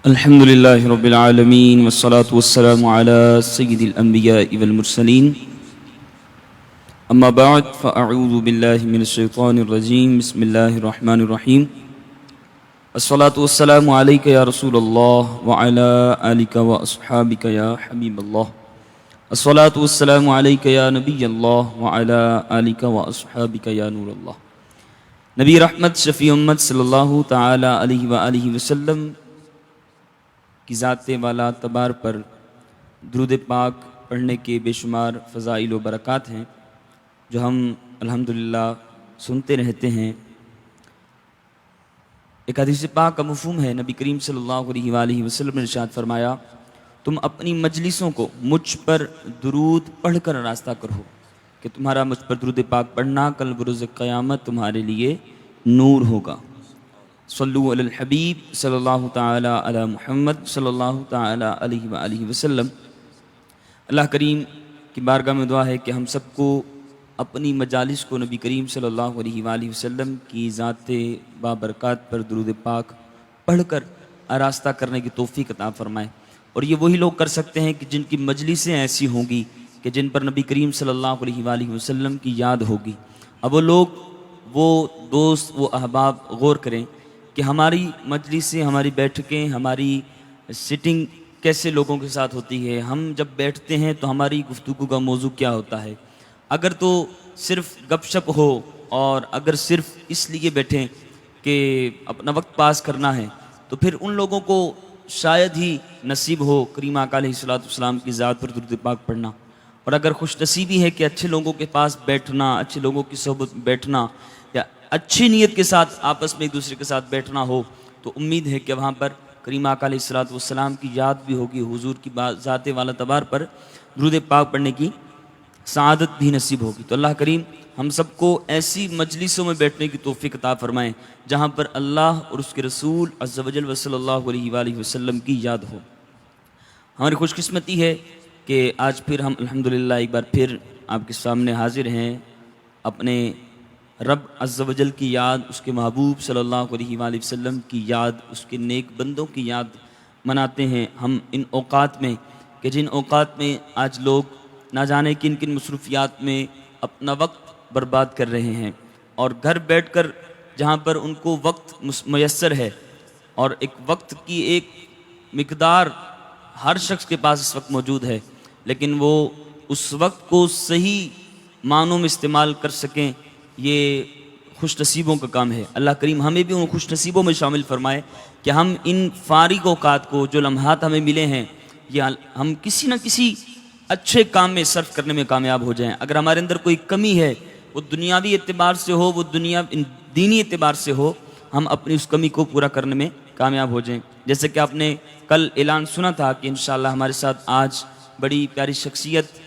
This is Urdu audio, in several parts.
الحمد لله رب العالمين والصلاة والسلام على سيد الأنبياء والمرسلين أما بعد فأعوذ بالله من الشيطان الرجيم بسم الله الرحمن الرحيم الصلاة والسلام عليك يا رسول الله وعلى آلك وأصحابك يا حبيب الله الصلاة والسلام عليك يا نبي الله وعلى آلك وأصحابك يا نور الله نبی رحمت شفیع امت صلی اللہ تعالی علیہ وآلہ وسلم کی ذات والا تبار پر درود پاک پڑھنے کے بے شمار فضائل و برکات ہیں جو ہم الحمدللہ سنتے رہتے ہیں۔ ایک حدیث پاک کا مفہوم ہے، نبی کریم صلی اللہ علیہ وآلہ وسلم نے ارشاد فرمایا، تم اپنی مجلسوں کو مجھ پر درود پڑھ کر راستہ کرو کہ تمہارا مجھ پر درود پاک پڑھنا کل بروز قیامت تمہارے لیے نور ہوگا۔ صلو علی الحبیب صلی اللہ تعالی علی محمد صلی اللہ تعالی علیہ وآلہ وسلم۔ اللہ کریم کی بارگاہ میں دعا ہے کہ ہم سب کو اپنی مجالس کو نبی کریم صلی اللہ علیہ وآلہ وسلم کی ذات بابرکات پر درود پاک پڑھ کر آراستہ کرنے کی توفیق عطا فرمائے، اور یہ وہی لوگ کر سکتے ہیں کہ جن کی مجلسیں ایسی ہوں گی کہ جن پر نبی کریم صلی اللہ علیہ وآلہ وسلم کی یاد ہوگی۔ اب وہ لوگ، وہ دوست، وہ احباب غور کریں کہ ہماری مجلسیں، ہماری بیٹھکیں، ہماری سٹنگ کیسے لوگوں کے ساتھ ہوتی ہے۔ ہم جب بیٹھتے ہیں تو ہماری گفتگو کا موضوع کیا ہوتا ہے؟ اگر تو صرف گپ شپ ہو اور اگر صرف اس لیے بیٹھیں کہ اپنا وقت پاس کرنا ہے تو پھر ان لوگوں کو شاید ہی نصیب ہو کریم آقا علیہ السلام کی ذات پر درود پاک پڑھنا۔ اور اگر خوش نصیبی ہے کہ اچھے لوگوں کے پاس بیٹھنا، اچھے لوگوں کی صحبت میں بیٹھنا یا اچھی نیت کے ساتھ آپس میں ایک دوسرے کے ساتھ بیٹھنا ہو، تو امید ہے کہ وہاں پر کریم آقا علیہ السلام کی یاد بھی ہوگی، حضور کی ذات والا تبار پر درود پاک پڑھنے کی سعادت بھی نصیب ہوگی۔ تو اللہ کریم ہم سب کو ایسی مجلسوں میں بیٹھنے کی توفیق عطا فرمائیں جہاں پر اللہ اور اس کے رسول عز و جل صلی اللہ علیہ وآلہ وسلم کی یاد ہو۔ ہماری خوش قسمتی ہے کہ آج پھر ہم الحمدللہ ایک بار پھر آپ کے سامنے حاضر ہیں، اپنے رب عز و جل کی یاد، اس کے محبوب صلی اللہ علیہ وآلہ وسلم کی یاد، اس کے نیک بندوں کی یاد مناتے ہیں ہم ان اوقات میں کہ جن اوقات میں آج لوگ نہ جانے کن کن مصروفیات میں اپنا وقت برباد کر رہے ہیں، اور گھر بیٹھ کر جہاں پر ان کو وقت میسر ہے، اور ایک وقت کی ایک مقدار ہر شخص کے پاس اس وقت موجود ہے، لیکن وہ اس وقت کو صحیح معنوں میں استعمال کر سکیں، یہ خوش نصیبوں کا کام ہے۔ اللہ کریم ہمیں بھی ان خوش نصیبوں میں شامل فرمائے کہ ہم ان فارغ اوقات کو، جو لمحات ہمیں ملے ہیں، یہ ہم کسی نہ کسی اچھے کام میں صرف کرنے میں کامیاب ہو جائیں۔ اگر ہمارے اندر کوئی کمی ہے، وہ دنیاوی اعتبار سے ہو، وہ دینی اعتبار سے ہو، ہم اپنی اس کمی کو پورا کرنے میں کامیاب ہو جائیں۔ جیسے کہ آپ نے کل اعلان سنا تھا کہ انشاءاللہ ہمارے ساتھ آج بڑی پیاری شخصیت،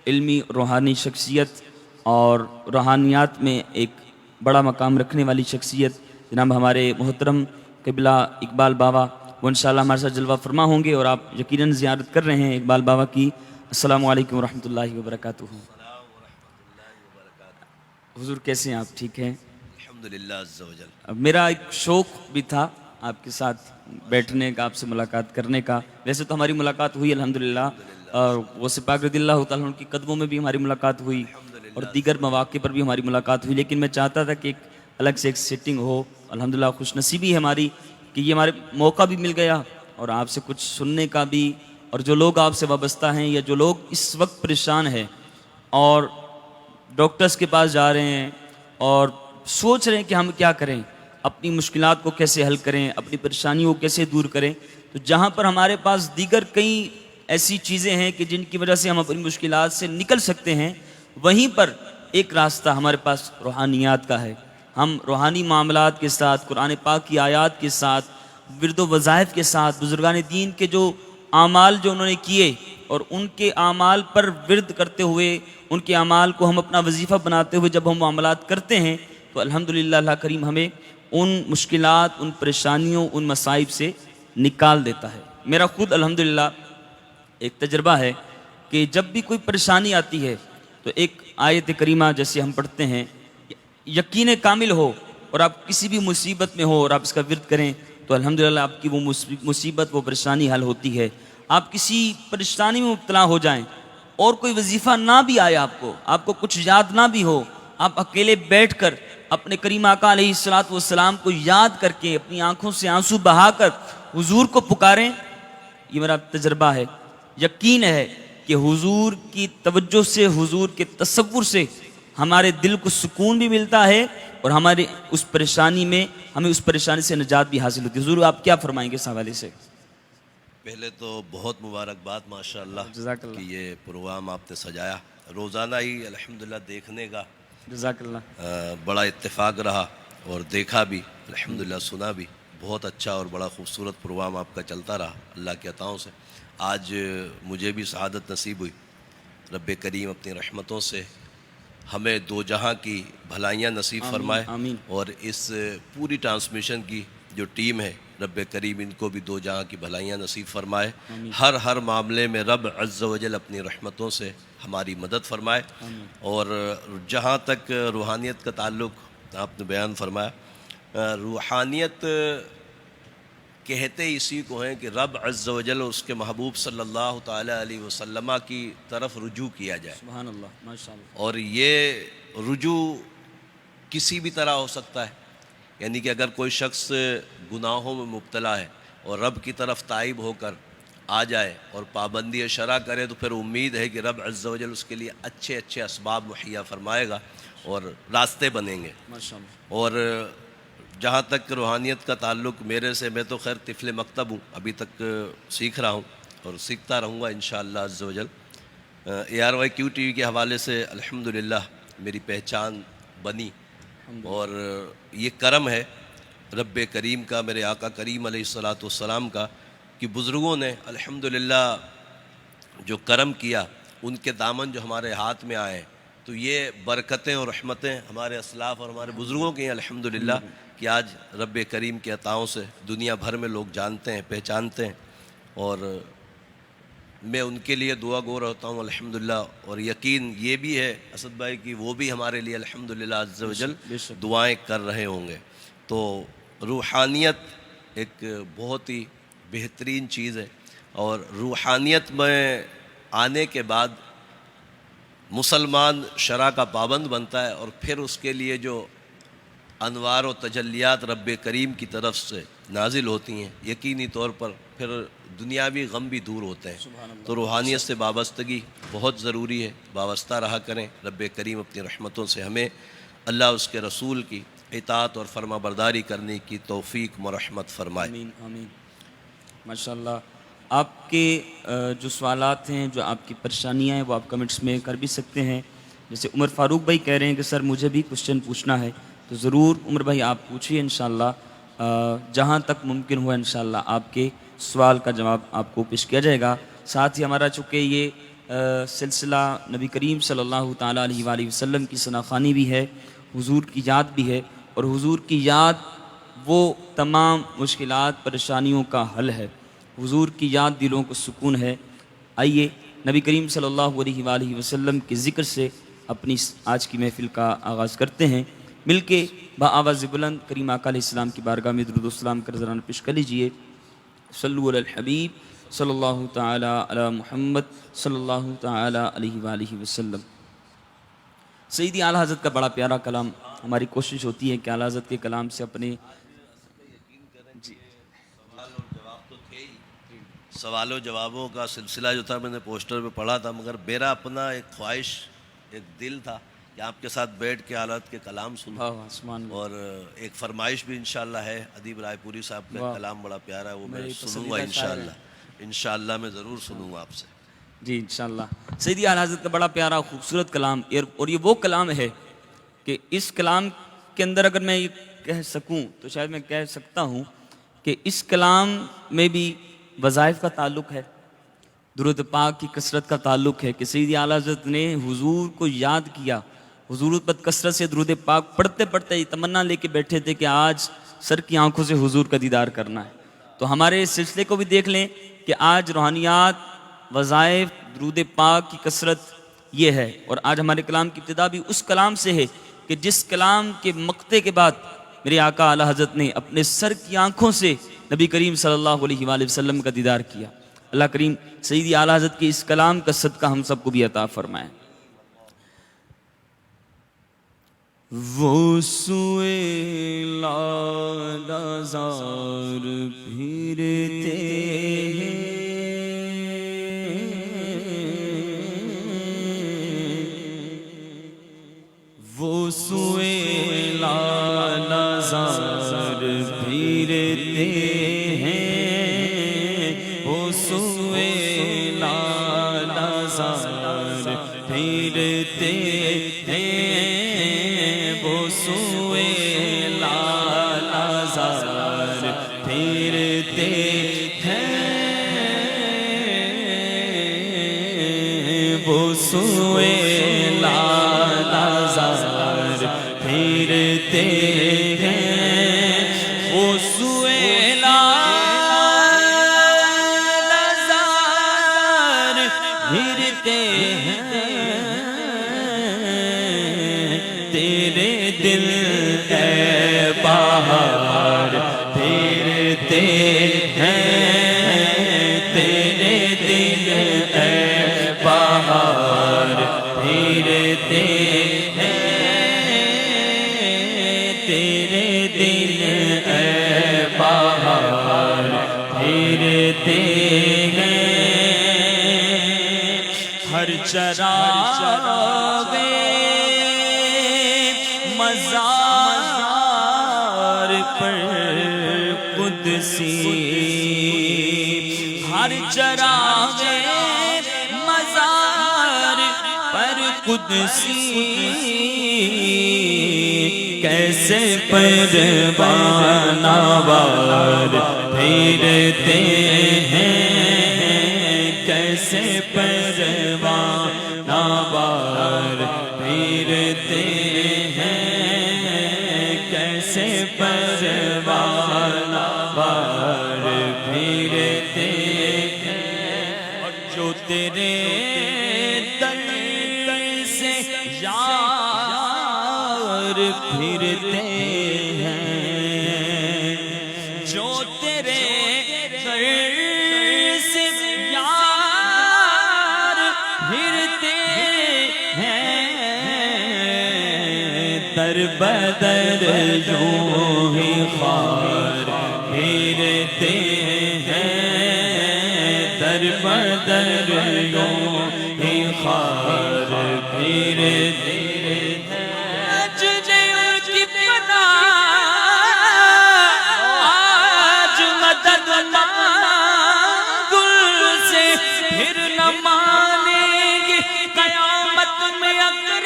علمی روحانی شخصیت اور روحانیات میں ایک بڑا مقام رکھنے والی شخصیت جناب ہمارے محترم قبلہ اقبال بابا، وہ انشاءاللہ ہمارے ساتھ جلوہ فرما ہوں گے، اور آپ یقیناً زیارت کر رہے ہیں اقبال بابا کی۔ السلام علیکم ورحمۃ اللہ وبرکاتہ۔ حضور کیسے ہیں آپ؟ ٹھیک ہیں الحمدللہ عز و جل۔ میرا ایک شوق بھی تھا آپ کے ساتھ بیٹھنے کا، آپ سے ملاقات کرنے کا۔ ویسے تو ہماری ملاقات ہوئی الحمدللہ، اور غوث پاک رضی اللہ تعالیٰ عنہ کی قدموں میں بھی ہماری ملاقات ہوئی، اور دیگر مواقع پر بھی ہماری ملاقات ہوئی، لیکن میں چاہتا تھا کہ ایک الگ سے ایک سیٹنگ ہو۔ الحمدللہ خوش نصیبی ہے ہماری کہ یہ ہمارے موقع بھی مل گیا، اور آپ سے کچھ سننے کا بھی، اور جو لوگ آپ سے وابستہ ہیں یا جو لوگ اس وقت پریشان ہیں اور ڈاکٹرز کے پاس جا رہے ہیں اور سوچ رہے ہیں کہ ہم کیا کریں، اپنی مشکلات کو کیسے حل کریں، اپنی پریشانیوں کو کیسے دور کریں، تو جہاں پر ہمارے پاس دیگر کئی ایسی چیزیں ہیں کہ جن کی وجہ سے ہم اپنی مشکلات سے نکل سکتے ہیں، وہیں پر ایک راستہ ہمارے پاس روحانیات کا ہے۔ ہم روحانی معاملات کے ساتھ، قرآن پاک کی آیات کے ساتھ، ورد و وظائف کے ساتھ، بزرگان دین کے جو اعمال جو انہوں نے کیے، اور ان کے اعمال پر ورد کرتے ہوئے، ان کے اعمال کو ہم اپنا وظیفہ بناتے ہوئے جب ہم معاملات کرتے ہیں، تو الحمدللہ اللہ کریم ہمیں ان مشکلات، ان پریشانیوں، ان مصائب سے نکال دیتا ہے۔ میرا خود الحمدللہ ایک تجربہ ہے کہ جب بھی کوئی پریشانی آتی ہے تو ایک آیت کریمہ جیسے ہم پڑھتے ہیں، یقین کامل ہو اور آپ کسی بھی مصیبت میں ہو اور آپ اس کا ورد کریں، تو الحمدللہ آپ کی وہ مصیبت وہ پریشانی حل ہوتی ہے. آپ کسی پریشانی میں مبتلا ہو جائیں اور کوئی وظیفہ نہ بھی آئے، آپ کو کچھ یاد نہ بھی ہو، آپ اکیلے بیٹھ کر اپنے کریم آقا علیہ الصلوۃ والسلام کو یاد کر کے اپنی آنکھوں سے آنسو بہا کر حضور کو پکاریں. یہ میرا تجربہ ہے، یقین ہے کہ حضور کی توجہ سے، حضور کے تصور سے ہمارے دل کو سکون بھی ملتا ہے اور ہمارے اس پریشانی میں ہمیں اس پریشانی سے نجات بھی حاصل ہوتی ہے. حضور آپ کیا فرمائیں گے اس حوالے سے؟ پہلے تو بہت مبارکباد ماشاءاللہ جزاک کہ اللہ. یہ پروگرام آپ نے سجایا. روزانہ ہی الحمدللہ دیکھنے کا جزاک اللہ. بڑا اتفاق رہا اور دیکھا بھی الحمدللہ، سنا بھی. بہت اچھا اور بڑا خوبصورت پروگرام آپ کا چلتا رہا اللہ کے عطاؤں سے. آج مجھے بھی سعادت نصیب ہوئی. رب کریم اپنی رحمتوں سے ہمیں دو جہاں کی بھلائیاں نصیب فرمائے، آمین. اور اس پوری ٹرانسمیشن کی جو ٹیم ہے رب کریم ان کو بھی دو جہاں کی بھلائیاں نصیب فرمائے. ہر معاملے میں رب عز و جل اپنی رحمتوں سے ہماری مدد فرمائے. اور جہاں تک روحانیت کا تعلق آپ نے بیان فرمایا، روحانیت کہتے اسی کو ہیں کہ رب عز و جل اور اس کے محبوب صلی اللہ تعالی علیہ وسلم کی طرف رجوع کیا جائے. سبحان اللہ، ماشاء اللہ. اور یہ رجوع کسی بھی طرح ہو سکتا ہے، یعنی کہ اگر کوئی شخص گناہوں میں مبتلا ہے اور رب کی طرف تائب ہو کر آ جائے اور پابندی شرع کرے تو پھر امید ہے کہ رب عز و جل اس کے لیے اچھے اچھے اسباب مہیا فرمائے گا اور راستے بنیں گے. ماشاء اللہ. اور جہاں تک روحانیت کا تعلق میرے سے، میں تو خیر طفل مکتب ہوں، ابھی تک سیکھ رہا ہوں اور سیکھتا رہوں گا انشاءاللہ عز و جل. ARYQ TV کے حوالے سے الحمدللہ میری پہچان بنی، اور یہ کرم ہے رب کریم کا، میرے آقا کریم علیہ الصلوۃ والسلام کا، کہ بزرگوں نے الحمدللہ جو کرم کیا، ان کے دامن جو ہمارے ہاتھ میں آئے، تو یہ برکتیں اور رحمتیں ہمارے اسلاف اور ہمارے بزرگوں کی ہیں الحمدللہ، کہ آج رب کریم کے عطاؤں سے دنیا بھر میں لوگ جانتے ہیں، پہچانتے ہیں. اور میں ان کے لیے دعا گو رہتا ہوں الحمدللہ. اور یقین یہ بھی ہے اسد بھائی کہ وہ بھی ہمارے لیے الحمدللہ عز و جل دعائیں کر رہے ہوں گے. تو روحانیت ایک بہت ہی بہترین چیز ہے، اور روحانیت میں آنے کے بعد مسلمان شرع کا پابند بنتا ہے، اور پھر اس کے لیے جو انوار و تجلیات رب کریم کی طرف سے نازل ہوتی ہیں، یقینی طور پر پھر دنیاوی غم بھی دور ہوتے ہیں. تو روحانیت سے وابستگی بہت ضروری ہے، وابستہ رہا کریں. رب کریم اپنی رحمتوں سے ہمیں اللہ اس کے رسول کی اطاعت اور فرما برداری کرنے کی توفیق مرحمت فرمائے. آمین آمین. ماشاء اللہ. آپ کے جو سوالات ہیں، جو آپ کی پریشانیاں ہیں، وہ آپ کمنٹس میں کر بھی سکتے ہیں. جیسے عمر فاروق بھائی کہہ رہے ہیں کہ سر مجھے بھی کوشچن پوچھنا ہے، تو ضرور عمر بھائی آپ پوچھیے، انشاءاللہ جہاں تک ممکن ہوا انشاءاللہ آپ کے سوال کا جواب آپ کو پیش کیا جائے گا. ساتھ ہی ہمارا چونکہ یہ سلسلہ نبی کریم صلی اللہ تعالیٰ علیہ وآلہ وسلم کی ثناخوانی بھی ہے، حضور کی یاد بھی ہے، اور حضور کی یاد وہ تمام مشکلات پریشانیوں کا حل ہے. حضور کی یاد دلوں کو سکون ہے. آئیے نبی کریم صلی اللہ علیہ وآلہ وسلم کے ذکر سے اپنی آج کی محفل کا آغاز کرتے ہیں. مل کے بآواز بلند کریم آقا علیہ السلام کی بارگاہ میں درود و سلام کر ذرا پیش کر لیجئے. صلو علی الحبیب صلی اللہ تعالی علی محمد صلی اللہ تعالی علیہ وآلہ وسلم. سیدی اعلیٰ حضرت کا بڑا پیارا کلام، ہماری کوشش ہوتی ہے کہ اعلیٰ حضرت کے کلام سے اپنے سوال و جوابوں کا سلسلہ جو تھا میں نے پوسٹر پہ پڑھا تھا، مگر میرا اپنا ایک خواہش، ایک دل تھا کہ آپ کے ساتھ بیٹھ کے حالات کے کلام سنوں. اور ایک فرمائش بھی انشاءاللہ ہے، ادیب رائے پوری صاحب کا کلام بڑا پیارا ہے، وہ میں سنوں گا انشاءاللہ. انشاءاللہ میں ضرور سنوں گا آپ سے. جی انشاءاللہ. سیدی اعلیٰ حضرت کا بڑا پیارا خوبصورت کلام، اور یہ وہ کلام ہے کہ اس کلام کے اندر اگر میں یہ کہہ سکوں تو شاید میں کہہ سکتا ہوں کہ اس کلام میں بھی وظائف کا تعلق ہے، درود پاک کی کثرت کا تعلق ہے کہ سیدی اعلیٰ حضرت نے حضور کو یاد کیا، حضور پر کثرت سے درود پاک پڑھتے پڑھتے یہ تمنا لے کے بیٹھے تھے کہ آج سر کی آنکھوں سے حضور کا دیدار کرنا ہے. تو ہمارے اس سلسلے کو بھی دیکھ لیں کہ آج روحانیات، وظائف، درود پاک کی کثرت یہ ہے. اور آج ہمارے کلام کی ابتدا بھی اس کلام سے ہے کہ جس کلام کے مقطع کے بعد میرے آقا اعلیٰ حضرت نے اپنے سر کی آنکھوں سے نبی کریم صلی اللہ علیہ وآلہ وسلم کا دیدار کیا۔ اللہ کریم سیدی اعلیٰ حضرت کے اس کلام کا صدقہ ہم سب کو بھی عطا فرمائے۔ وہ سوئے لالہزار پھرتے ہیں، وہ سوئے لالہزار پھرتے ہیں، وہ سوئے لالہزار پھرتے ہیں، وہ سوئے لالہزار پھرتے ہیں، وہ سوئے لالہزار پھرتے ہیں، وہ سوئے لالہزار پھرتے ہیں، تیرے دل اے بہار پھرتے ہیں، تیرے دل اے بہار پھرتے ہیں، تیرے دل اے بہار پھرتے ہیں، ہر چراغ مزار پر قدسی، ہر چراغ مزار پر قدسی، کیسے پروانہ وار پھرتے ہیں، کیسے پروانہ وار پھرتے ہیں، کیسے پروانہ وار پھرتے ہیں، اور جو تیرے در سے یار پھرتے ہیں، جو تیرے در سے یار پھرتے ہیں، در بدر یوں ہی خار پھرتے ہیں، در بدر یوں ہی خار پھرتے ہیں، تجھے ان کی پناہ آج مدد مانگ ان سے، پھر نہ مانیں گے قیامت میں اگر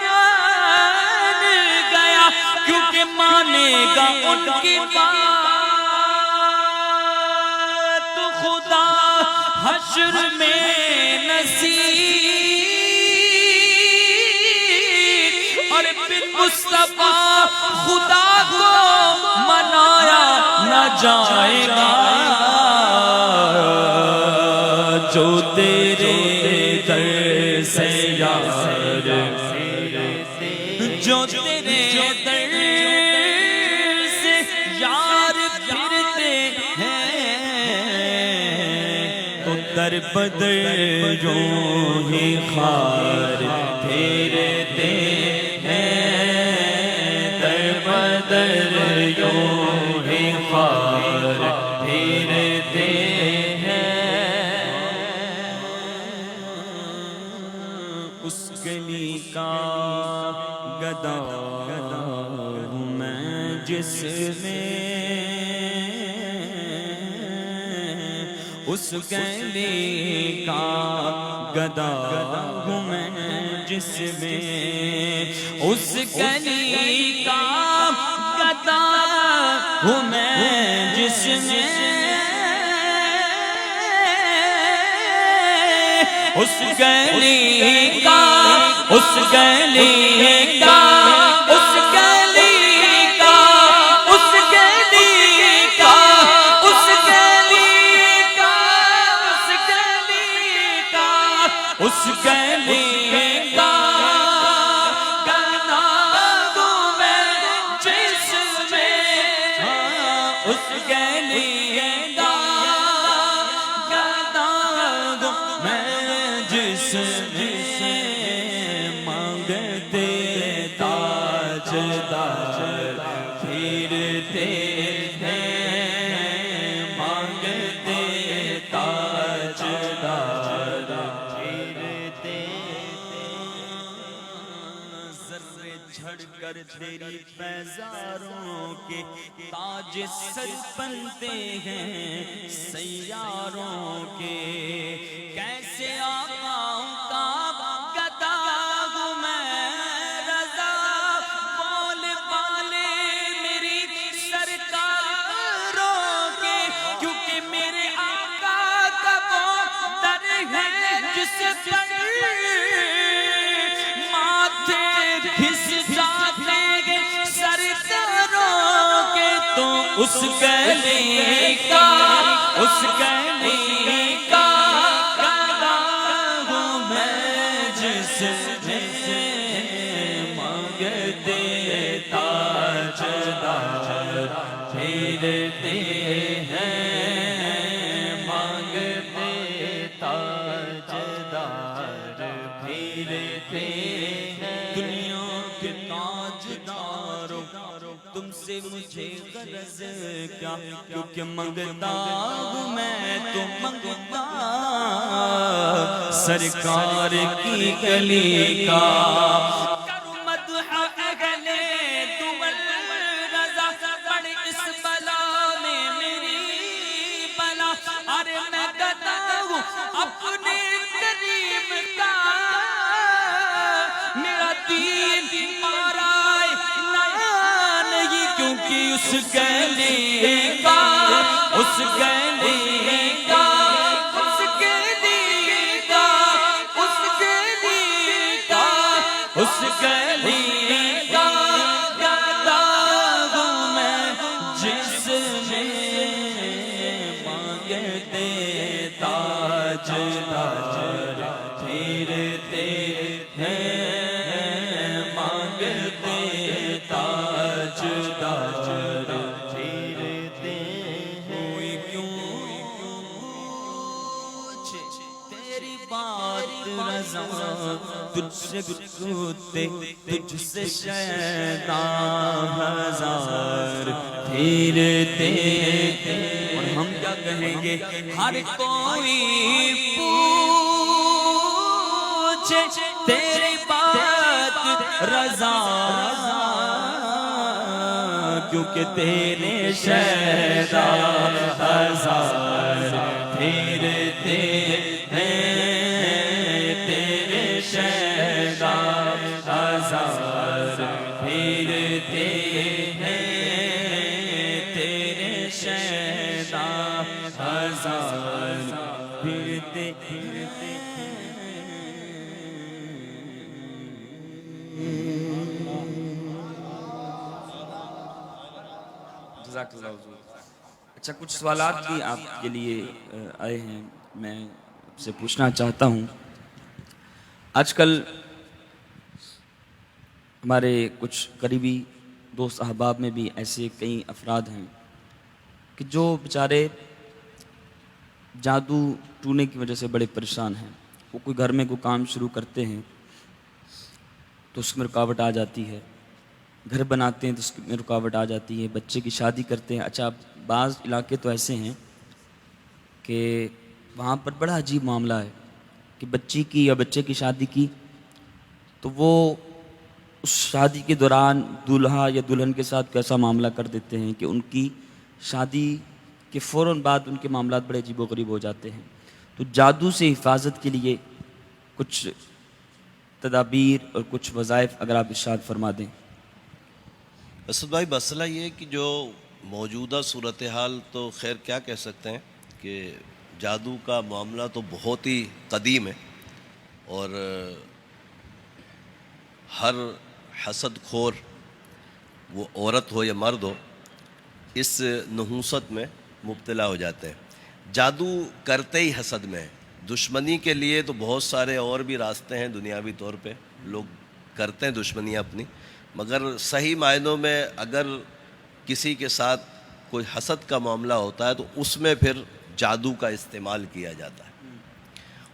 مان گیا، کیونکہ مانے گا ان کی بات خدا حشر میں نصیب، اور پھر مصطفیٰ خدا کو منایا نہ جائے گا، جو تیرے در سے یار، جو تیرے در سے یار پھرتے ہیں، تو در بدر یوں ہی خار پھرتے ہیں، در بدر یوں ہی خار پھرتے ہیں، اس گلی کا گدا ہوں میں جس میں، اس گلی کا گدا ہوں میں جس میں، اس گلی کا گدا ہوں میں جس میں، اس گلی کا، اس گلی کا، اس گلی کا، اس گلی کا، اس گلی کا، اس گلی کا، اس گلی کا گدا ہوں میں جس میں، اس گلے دا گدا ہوں میں جس میں مانگتے تاجدار پھرتے ہیں، مانگتے تاجدار پھرتے ذرے جھڑ کر تیری پیزاروں کے تاج سر بنتے ہیں سیاروں کے، کیسے آقاؤں کا گدا ہوں میں رضا، بول بالے میری سرکاروں کے، کیونکہ میرے آقا کا وہ در ہے جس پر ماتھے گھس جاتے ہیں سرداروں کے، تو اس گلے کا اس گلے کا گدا ہوں میں جس میں مانگتے تاجدار پھرتے ہیں، مانگتے تاجدار پھرتے ہیں، دنیا کے تاجداروں تم سے مجھے غرض کیا، کیونکہ منگتا ہوں میں تو منگتا سرکار کی گلی کا، کرو مدح اہل دول رضا، پڑھ اس بلا میں میری بلا، ارے میں گدا ہوں اپنے کریم کا، میرا دین مارائے نہیں، کیونکہ اس گلے کا اس گلے کا اس گلے کا اس گلے کا اس گلے کا گدا ہوں میں جس میں مانگتے تاجدار پھرتے ہیں، مانگتے تاجدار پھرتے ہیں، کوئی کیوں پوچھے تیری بات رضا، تجھ سے گھٹتے تجھ سے شیطان ہزار پھرتے ہیں، اور ہم کیا کہیں گے، ہر کوئی پوچھے تیری بات رضا، کیونکہ تیرے شیطان ہزار پھرتے ہیں، تیرے شیطان ہزار پھرتے ہیں، تیرے شیطان ہزار پھرتے جزاک اللہ حضور۔ اچھا، کچھ سوالات بھی آپ کے لیے آئے ہیں، میں آپ سے پوچھنا چاہتا ہوں۔ آج کل ہمارے کچھ قریبی دوست احباب میں بھی ایسے کئی افراد ہیں کہ جو بیچارے جادو ٹونے کی وجہ سے بڑے پریشان ہیں، وہ کوئی گھر میں کوئی کام شروع کرتے ہیں تو اس میں رکاوٹ آ جاتی ہے، گھر بناتے ہیں تو اس میں رکاوٹ آ جاتی ہے، بچے کی شادی کرتے ہیں۔ اچھا، بعض علاقے تو ایسے ہیں کہ وہاں پر بڑا عجیب معاملہ ہے کہ بچی کی یا بچے کی شادی کی تو وہ اس شادی کے دوران دولہا یا دلہن کے ساتھ کیسا معاملہ کر دیتے ہیں کہ ان کی شادی کے فوراً بعد ان کے معاملات بڑے عجیب و غریب ہو جاتے ہیں۔ تو جادو سے حفاظت کے لیے کچھ تدابیر اور کچھ وظائف اگر آپ ارشاد فرما دیں۔ اسد بھائی، مسئلہ یہ ہے کہ جو موجودہ صورتحال تو خیر کیا کہہ سکتے ہیں کہ جادو کا معاملہ تو بہت ہی قدیم ہے، اور ہر حسد خور، وہ عورت ہو یا مرد ہو، اس نحوست میں مبتلا ہو جاتے ہیں۔ جادو کرتے ہی حسد میں ہے۔ دشمنی کے لیے تو بہت سارے اور بھی راستے ہیں، دنیاوی طور پہ لوگ کرتے ہیں دشمنیاں اپنی، مگر صحیح معنوں میں اگر کسی کے ساتھ کوئی حسد کا معاملہ ہوتا ہے تو اس میں پھر جادو کا استعمال کیا جاتا ہے.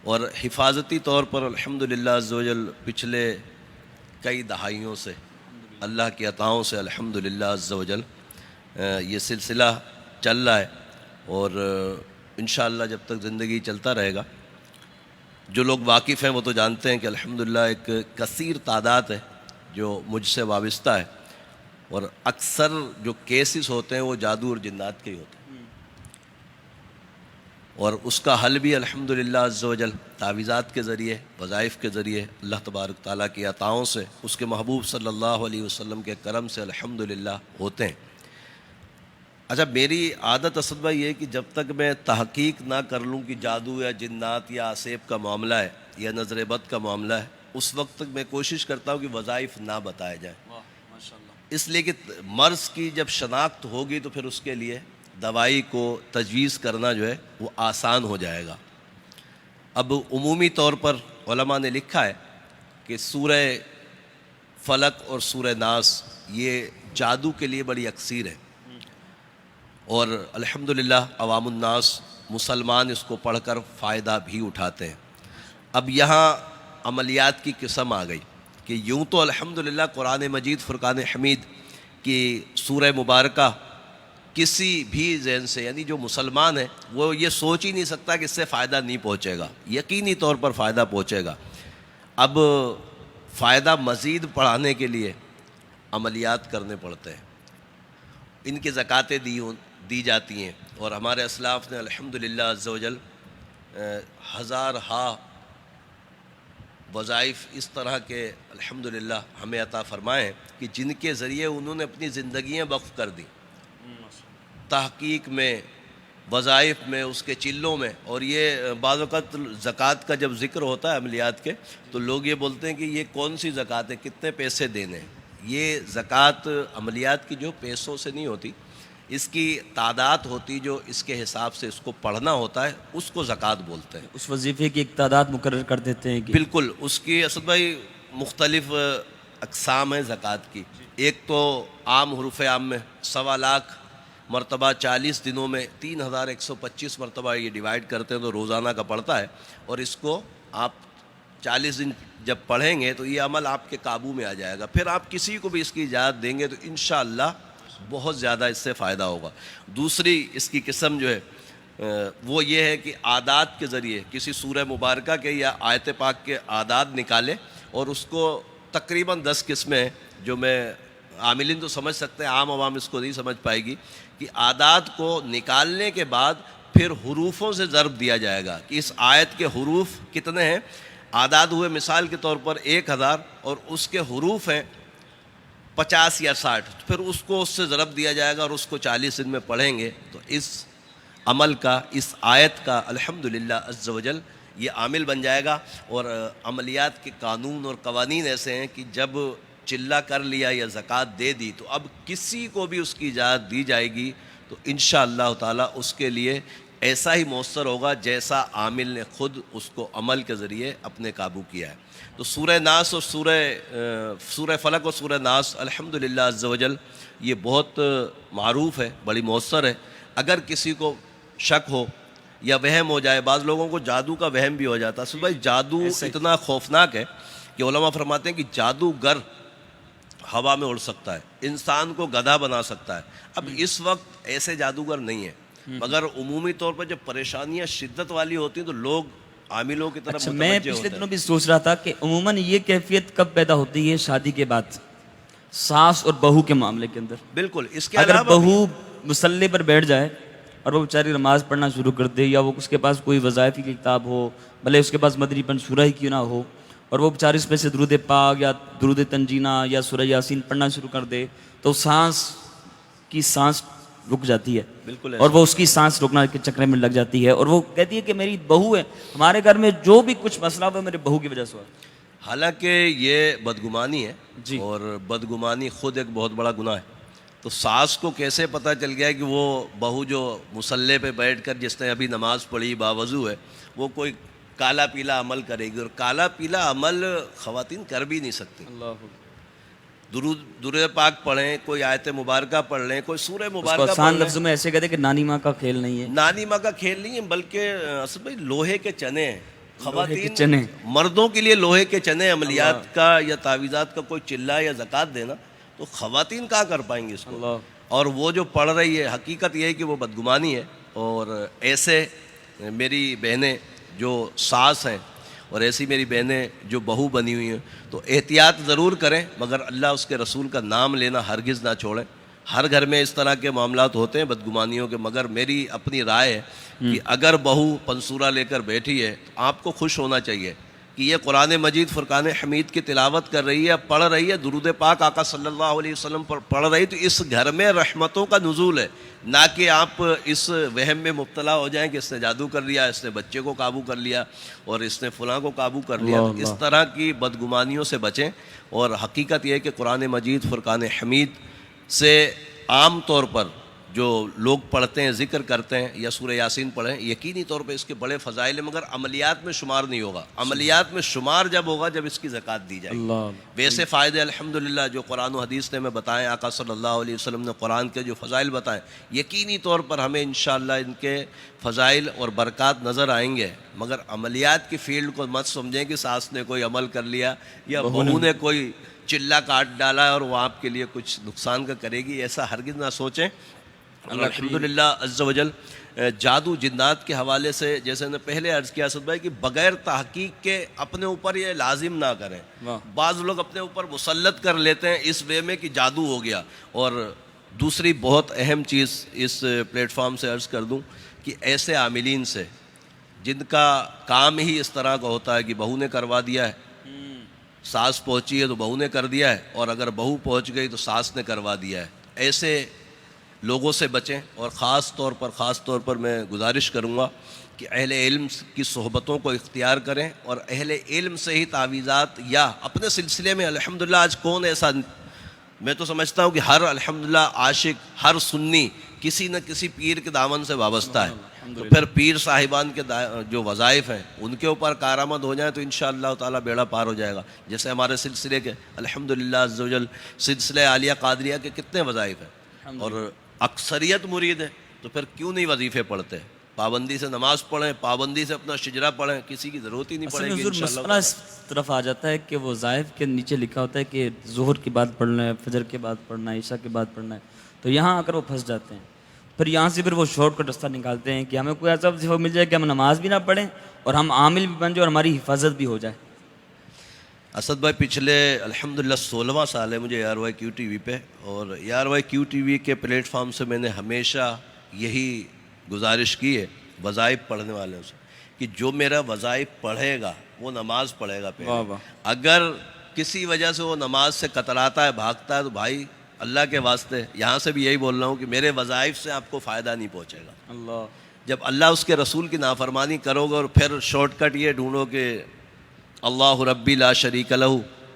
اور حفاظتی طور پر الحمدللہ عز و جل پچھلے کئی دہائیوں سے اللہ کی عطاؤں سے الحمدللہ عز و جل یہ سلسلہ چل رہا ہے. اور انشاءاللہ جب تک زندگی چلتا رہے گا، جو لوگ واقف ہیں وہ تو جانتے ہیں کہ الحمدللہ ایک کثیر تعداد ہے جو مجھ سے وابستہ ہے، اور اکثر جو کیسز ہوتے ہیں وہ جادو اور جنات کے ہی ہوتے ہیں. اور اس کا حل بھی الحمدللہ عز و جل تعویذات کے ذریعے، وظائف کے ذریعے اللہ تبارک تعالیٰ کی عطاؤں سے، اس کے محبوب صلی اللہ علیہ وسلم کے کرم سے الحمدللہ ہوتے ہیں. اچھا، میری عادت اسد بھائی یہ ہے کہ جب تک میں تحقیق نہ کر لوں کہ جادو یا جنات یا عصیب کا معاملہ ہے یا نظر بد کا معاملہ ہے، اس وقت تک میں کوشش کرتا ہوں کہ وظائف نہ بتائے جائیں. اس لیے کہ مرض کی جب شناخت ہوگی تو پھر اس کے لیے دوائی کو تجویز کرنا جو ہے وہ آسان ہو جائے گا. اب عمومی طور پر علماء نے لکھا ہے کہ سورہ فلق اور سورہ ناس یہ جادو کے لیے بڑی اکثیر ہے، اور الحمدللہ عوام الناس مسلمان اس کو پڑھ کر فائدہ بھی اٹھاتے ہیں. اب یہاں عملیات کی قسم آ گئی کہ یوں تو الحمدللہ قرآن مجید فرقان حمید کی سورہ مبارکہ کسی بھی ذہن سے، یعنی جو مسلمان ہے وہ یہ سوچ ہی نہیں سکتا کہ اس سے فائدہ نہیں پہنچے گا، یقینی طور پر فائدہ پہنچے گا. اب فائدہ مزید بڑھانے کے لیے عملیات کرنے پڑتے ہیں، ان کی زکاتیں دی جاتی ہیں، اور ہمارے اسلاف نے الحمدللہ عز و جل ہزارہا وظائف اس طرح کے الحمدللہ ہمیں عطا فرمائے ہیں کہ جن کے ذریعے انہوں نے اپنی زندگیاں وقف کر دیں تحقیق میں، وظائف میں، اس کے چلوں میں. اور یہ بعض اوقات زکوٰۃ کا جب ذکر ہوتا ہے عملیات کے تو لوگ یہ بولتے ہیں کہ یہ کون سی زکوٰۃ ہے، کتنے پیسے دینے ہیں. یہ زکوٰۃ عملیات کی جو پیسوں سے نہیں ہوتی، اس کی تعداد ہوتی جو اس کے حساب سے اس کو پڑھنا ہوتا ہے، اس کو زکوٰۃ بولتے ہیں. اس وظیفے کی ایک تعداد مقرر کر دیتے ہیں کہ بالکل. اس کی اسد بھائی مختلف اقسام ہیں زکوٰۃ کی. ایک تو عام حروف عام میں 1.25 لاکھ مرتبہ 40 دنوں میں 3125 مرتبہ یہ ڈیوائیڈ کرتے ہیں تو روزانہ کا پڑتا ہے، اور اس کو آپ 40 دن جب پڑھیں گے تو یہ عمل آپ کے قابو میں آ جائے گا. پھر آپ کسی کو بھی اس کی اجازت دیں گے تو انشاءاللہ بہت زیادہ اس سے فائدہ ہوگا. دوسری اس کی قسم جو ہے وہ یہ ہے کہ اعداد کے ذریعے کسی سورہ مبارکہ کے یا آیت پاک کے اعداد نکالے، اور اس کو تقریباً 10 قسمیں جو میں عاملین تو سمجھ سکتے ہیں، عام عوام اس کو نہیں سمجھ پائے گی، کہ اعداد کو نکالنے کے بعد پھر حروفوں سے ضرب دیا جائے گا کہ اس آیت کے حروف کتنے ہیں. اعداد ہوئے مثال کے طور پر 1000 اور اس کے حروف ہیں 50 یا 60، پھر اس کو اس سے ضرب دیا جائے گا اور اس کو 40 دن میں پڑھیں گے تو اس عمل کا، اس آیت کا الحمدللہ عز و جل یہ عامل بن جائے گا. اور عملیات کے قانون اور قوانین ایسے ہیں کہ جب چلہ کر لیا یا زکوٰۃ دے دی تو اب کسی کو بھی اس کی اجازت دی جائے گی تو انشاءاللہ تعالی اس کے لیے ایسا ہی مؤثر ہوگا جیسا عامل نے خود اس کو عمل کے ذریعے اپنے قابو کیا ہے. تو سورہ ناس اور سورہ فلق اور سورہ ناس الحمدللہ عز و جل یہ بہت معروف ہے، بڑی مؤثر ہے. اگر کسی کو شک ہو یا وہم ہو جائے، بعض لوگوں کو جادو کا وہم بھی ہو جاتا ہے. بھائی جادو اتنا خوفناک ہے کہ علماء فرماتے ہیں کہ جادوگر ہوا میں اڑ سکتا ہے، انسان کو گدھا بنا سکتا ہے. اب اس وقت ایسے جادوگر نہیں ہیں، مگر عمومی طور پر جب پریشانیاں شدت والی ہوتی ہیں تو لوگ عاملوں کی طرف اچھا، میں متوجہ پچھلے ہوتے دنوں ہیں. بھی سوچ رہا تھا کہ عموماً یہ کیفیت کب پیدا ہوتی ہے شادی کے بعد، ساس اور بہو کے معاملے کے اندر. بالکل. اس کے اگر علاوہ بہو مسلح پر بیٹھ جائے اور وہ بیچاری نماز پڑھنا شروع کر دے، یا وہ اس کے پاس کوئی وظائف کی کتاب ہو، بھلے اس کے پاس مدنی پن سورہ ہی کیوں نہ ہو، اور وہ بیچاری اس میں سے درود پاک یا درود تنجینہ یا سورہ یاسین پڑھنا شروع کر دے تو سانس رک جاتی ہے. بالکل اور وہ اس کی سانس روکنا کے چکر میں لگ جاتی ہے، اور وہ کہتی ہے کہ میری بہو ہے، ہمارے گھر میں جو بھی کچھ مسئلہ ہوا میرے بہو کی وجہ سے ہوا. حالانکہ یہ بدگمانی ہے جی. اور بدگمانی خود ایک بہت بڑا گناہ ہے. تو ساس کو کیسے پتہ چل گیا کہ وہ بہو جو مصلے پہ بیٹھ کر جس نے ابھی نماز پڑھی باوضو ہے وہ کوئی کالا پیلا عمل کرے گی؟ اور کالا پیلا عمل خواتین کر بھی نہیں سکتی. درود پاک پڑھیں، کوئی آیت مبارکہ پڑھ لیں، کوئی سورہ اس کو مبارکہ پڑھ آسان لیں. لفظوں میں ایسے کہتے ہیں کہ نانی ماں کا کھیل نہیں ہے. نانی ماں کا کھیل نہیں ہے، بلکہ اصل میں لوہے کے چنے ہیں. لوہے کے خواتین چنے. مردوں کے لیے لوہے کے چنے، عملیات کا یا تعویذات کا کوئی چلہ یا زکوٰۃ دینا، تو خواتین کہاں کر پائیں گی اس کو. اللہ. اور وہ جو پڑھ رہی ہے، حقیقت یہ ہے کہ وہ بدگمانی ہے. اور ایسے میری بہنیں جو ساس ہیں اور ایسی میری بہنیں جو بہو بنی ہوئی ہیں، تو احتیاط ضرور کریں، مگر اللہ اس کے رسول کا نام لینا ہرگز نہ چھوڑیں. ہر گھر میں اس طرح کے معاملات ہوتے ہیں بدگمانیوں کے، مگر میری اپنی رائے ہے کہ اگر بہو پنسورا لے کر بیٹھی ہے تو آپ کو خوش ہونا چاہیے کہ یہ قرآن مجید فرقان حمید کی تلاوت کر رہی ہے، پڑھ رہی ہے، درود پاک آقا صلی اللہ علیہ وسلم پر پڑھ رہی ہے، تو اس گھر میں رحمتوں کا نزول ہے. نہ کہ آپ اس وہم میں مبتلا ہو جائیں کہ اس نے جادو کر لیا، اس نے بچے کو قابو کر لیا اور اس نے فلاں کو قابو کر لیا. تو اس طرح کی بدگمانیوں سے بچیں. اور حقیقت یہ ہے کہ قرآن مجید فرقان حمید سے عام طور پر جو لوگ پڑھتے ہیں، ذکر کرتے ہیں یا سورہ یاسین پڑھیں، یقینی طور پہ اس کے بڑے فضائل ہیں، مگر عملیات میں شمار نہیں ہوگا. عملیات میں شمار جب ہوگا جب اس کی زکوٰۃ دی جائے گی. اللہ. ویسے فائدے الحمدللہ جو قرآن و حدیث نے ہمیں بتائیں، آقا صلی اللہ علیہ وسلم نے قرآن کے جو فضائل بتائیں، یقینی طور پر ہمیں انشاءاللہ ان کے فضائل اور برکات نظر آئیں گے. مگر عملیات کی فیلڈ کو مت سمجھیں کہ ساس نے کوئی عمل کر لیا یا بہو نے کوئی چلہ کاٹ ڈالا اور وہ آپ کے لیے کچھ نقصان کا کرے گی، ایسا ہرگز نہ سوچیں. الحمدللہ عز و جل جادو جنات کے حوالے سے جیسے نے پہلے عرض کیا اسد بھائی کہ بغیر تحقیق کے اپنے اوپر یہ لازم نہ کریں. بعض لوگ اپنے اوپر مسلط کر لیتے ہیں اس وے میں کہ جادو ہو گیا. اور دوسری بہت اہم چیز اس پلیٹ فارم سے عرض کر دوں کہ ایسے عاملین سے جن کا کام ہی اس طرح کا ہوتا ہے کہ بہو نے کروا دیا ہے، ساس پہنچی ہے تو بہو نے کر دیا ہے، اور اگر بہو پہنچ گئی تو ساس نے کروا دیا ہے، ایسے لوگوں سے بچیں. اور خاص طور پر میں گزارش کروں گا کہ اہل علم کی صحبتوں کو اختیار کریں اور اہل علم سے ہی تعویذات یا اپنے سلسلے میں. الحمدللہ آج کون ایسا، میں تو سمجھتا ہوں کہ ہر الحمدللہ عاشق، ہر سنی کسی نہ کسی پیر کے دامن سے وابستہ ہے. تو پھر پیر صاحبان کے جو وظائف ہیں ان کے اوپر کارآمد ہو جائیں تو انشاءاللہ تعالیٰ بیڑا پار ہو جائے گا. جیسے ہمارے سلسلے کے الحمدللہ عز و جل سلسلہ عالیہ قادریہ کے کتنے وظائف ہیں اور اکثریت مرید ہے، تو پھر کیوں نہیں وظیفے پڑھتے؟ پابندی سے نماز پڑھیں، پابندی سے اپنا شجرہ پڑھیں، کسی کی ضرورت ہی نہیں پڑے گی انشاءاللہ. مسئلہ اس طرف آ جاتا ہے کہ وہ وظائف کے نیچے لکھا ہوتا ہے کہ ظہر کے بعد پڑھنا ہے، فجر کے بعد پڑھنا ہے، عشاء کے بعد پڑھنا ہے. تو یہاں آ کر وہ پھنس جاتے ہیں. پھر یہاں سے پھر وہ شارٹ کٹ رستہ نکالتے ہیں کہ ہمیں کوئی ایسا وظیفہ مل جائے کہ ہم نماز بھی نہ پڑھیں اور ہم عامل بھی بن جائیں اور ہماری حفاظت بھی ہو جائے. اسد بھائی پچھلے الحمدللہ 16واں سال ہے مجھے A R Y Q T V پہ، اور A R Y Q T V کے پلیٹ فارم سے میں نے ہمیشہ یہی گزارش کی ہے وظائف پڑھنے والوں سے کہ جو میرا وظائف پڑھے گا وہ نماز پڑھے گا پہلے. اگر کسی وجہ سے وہ نماز سے کتراتا ہے، بھاگتا ہے، تو بھائی اللہ کے واسطے یہاں سے بھی یہی بول رہا ہوں کہ میرے وظائف سے آپ کو فائدہ نہیں پہنچے گا. اللہ. جب اللہ اس کے رسول کی نافرمانی کرو گے اور پھر شارٹ کٹ یہ ڈھونڈو کہ اللہ ربی لا شریک لہ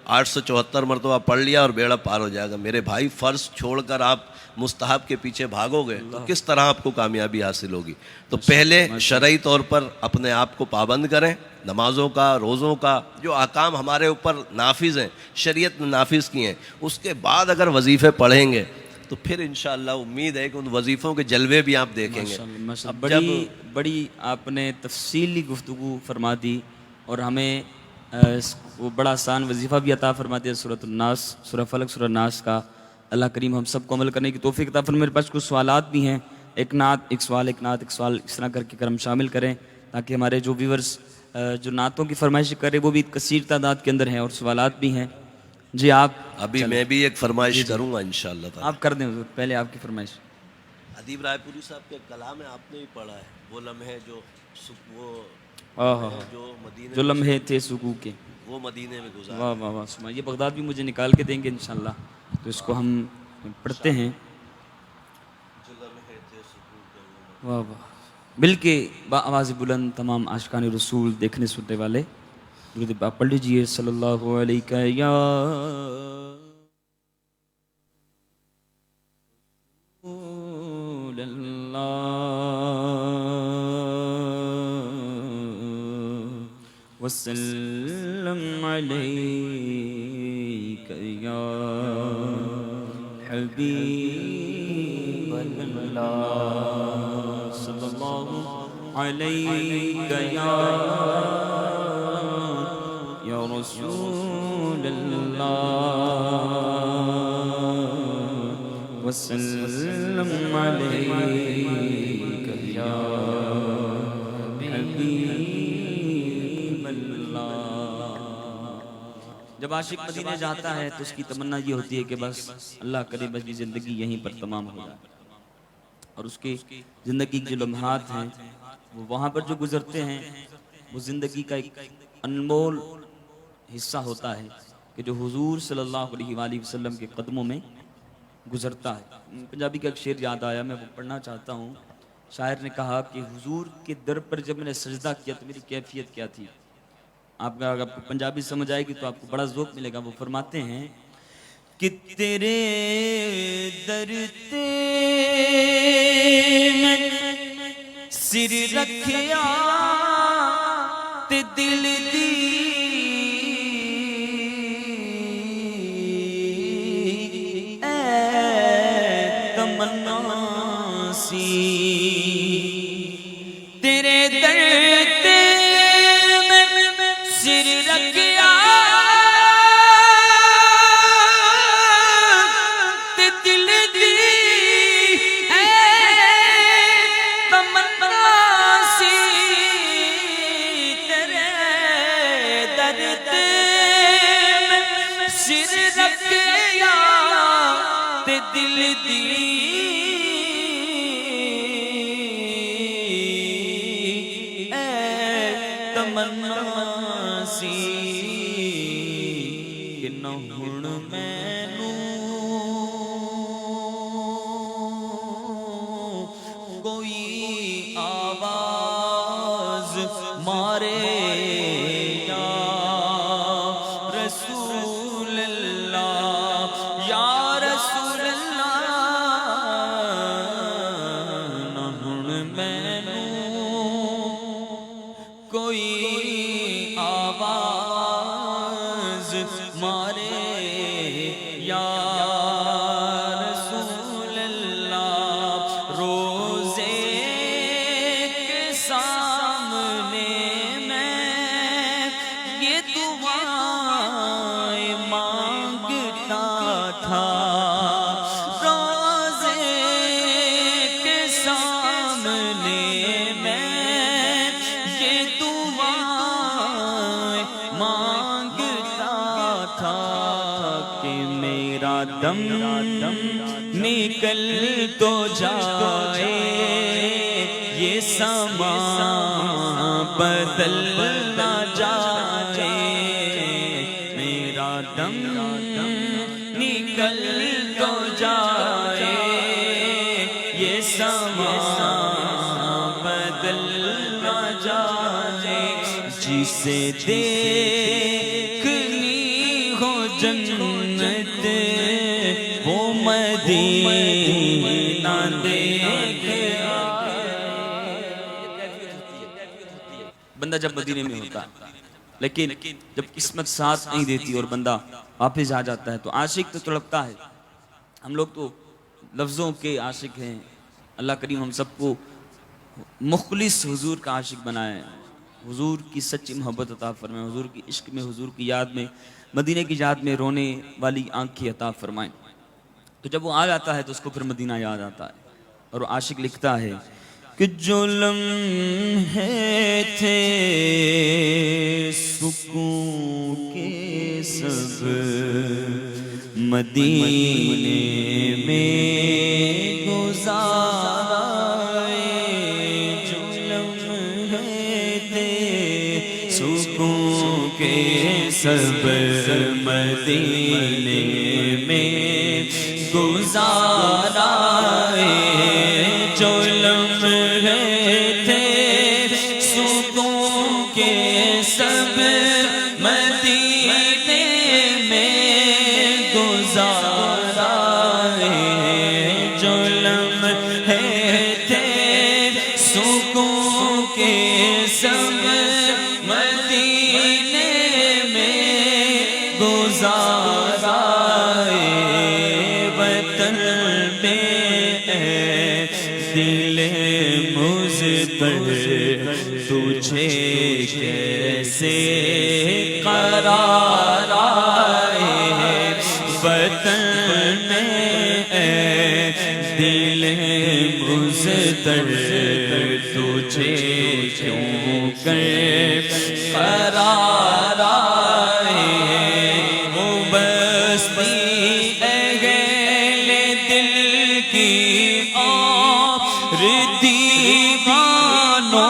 874 مرتبہ پڑھ لیا اور بیڑا پار ہو جائے گا. میرے بھائی فرض چھوڑ کر آپ مستحب کے پیچھے بھاگو گے تو کس طرح آپ کو کامیابی حاصل ہوگی؟ تو پہلے شرعی طور پر اپنے آپ کو پابند کریں، نمازوں کا، روزوں کا، جو احکام ہمارے اوپر نافذ ہیں، شریعت نے نافذ کیے ہیں. اس کے بعد اگر وظیفے پڑھیں گے تو پھر انشاءاللہ امید ہے کہ ان وظیفوں کے جلوے بھی آپ دیکھیں گے. بڑی آپ نے تفصیلی گفتگو فرما دی اور ہمیں وہ بڑا آسان وظیفہ بھی عطا فرما دیا، سورۃ الناس، سورہ فلق، سورہ ناس کا. اللہ کریم ہم سب کو عمل کرنے کی توفیق عطا فرمائے. میرے پاس کچھ سوالات بھی ہیں، ایک نعت ایک سوال، ایک نعت ایک سوال، اس طرح کر کے کرم شامل کریں تاکہ ہمارے جو ویورز جو نعتوں کی فرمائش کریں وہ بھی کثیر تعداد کے اندر ہیں اور سوالات بھی ہیں. جی آپ ابھی میں بھی ایک فرمائش کروں گا انشاءاللہ تعالی. آپ کر دیں حضور، پہلے آپ کی فرمائش. ادیب رائے پوری صاحب کے کلام ہے، آپ نے بھی پڑھا ہے، وہ لمحے جو جو لمحے تھے سکو کے وہ مدینے میں گزارے. واہ واہ واہ سبحان. یہ بغداد بھی مجھے نکال کے دیں گے انشاءاللہ، تو اس کو ہم پڑھتے ہیں. واہ واہ. بلکہ با آواز بلند تمام عاشقان رسول دیکھنے سننے والے درود پاک پڑھ لیجئے. صلی اللہ علیہ یا رسول اللہ وسلم علیہ یا حبیب اللہ صلی اللہ علیہ یا رسول اللہ وسلم علیک یا حبیب اللہ۔ جب عاشق مدینے جاتا ہے تو اس کی تمنا یہ ہوتی ہے کہ بس اللہ کرے بس یہ زندگی یہیں پر تمام ہو جائے، اور اس کی زندگی کے جو لمحات ہیں وہ وہاں پر جو گزرتے ہیں وہ زندگی کا ایک انمول حصہ ہوتا ہے کہ جو حضور صلی اللہ علیہ وآلہ وسلم کے قدموں میں گزرتا ہے۔ پنجابی کا ایک شعر یاد آیا، میں وہ پڑھنا چاہتا ہوں۔ شاعر نے کہا کہ حضور کے در پر جب میں نے سجدہ کیا تو میری کیفیت کیا تھی۔ آپ کا اگر پنجابی سمجھ آئے گی تو آپ کو بڑا ذوق ملے گا۔ وہ فرماتے ہیں کہ تیرے در تے میں سر رکھیا تے دل دی اے تمنا سی، تیرے در تے میں سر رکھیا تے دل دی اے تمنا سی، تیرے در تے میں سر رکھیا تے دل دی تمنا سی کہ نہ ہن مینوں کوئی آواز مارے یا رسول اللہ یا رسول اللہ، نہ ہن مینوں کوئی آواز مارے یا رسول اللہ، روزے کے سامنے میں یہ دعائیں مانگتا تھا، روزے کے سامنے میں یہ دعائیں مانگتا تھا کہ میرا دم نکل تو جائے، یہ سما بدل نہ جائے، میرا دم نکل تو جائے، یہ سما بدل نہ جائے، جسے دیکھنی ہو جنت وہ مدینہ دیکھ آئے۔ بندہ جب مدینے میں ہوتا ہے، لیکن جب قسمت ساتھ نہیں دیتی اور بندہ واپس آ جاتا ہے تو عاشق تو تڑپتا ہے۔ ہم لوگ تو لفظوں کے عاشق ہیں، اللہ کریم ہم سب کو مخلص حضور کا عاشق بنائے، حضور کی سچی محبت عطا فرمائے، حضور کی عشق میں، حضور کی یاد میں، مدینے کی یاد میں رونے والی آنکھیں عطا فرمائیں۔ تو جب وہ آ جاتا ہے تو اس کو پھر مدینہ یاد آتا ہے، اور وہ عاشق لکھتا ہے کہ جو لمحے تھے سکون کے سب مدینے میں گزارے، جو لمحے تھے سکون کے سب مدینے میں گزارا، جو لمحے تھے سکون کے سب مدینے میں گزارا، جو لمحے تھے سکون کے سب مدینے میں گزارا، دل مضطر تجھے کیسے قرار آئے وطن اے دل مضطر تجھے کیوں کر قرار آئے وہ بستی اہل دل کی اور دیوانوں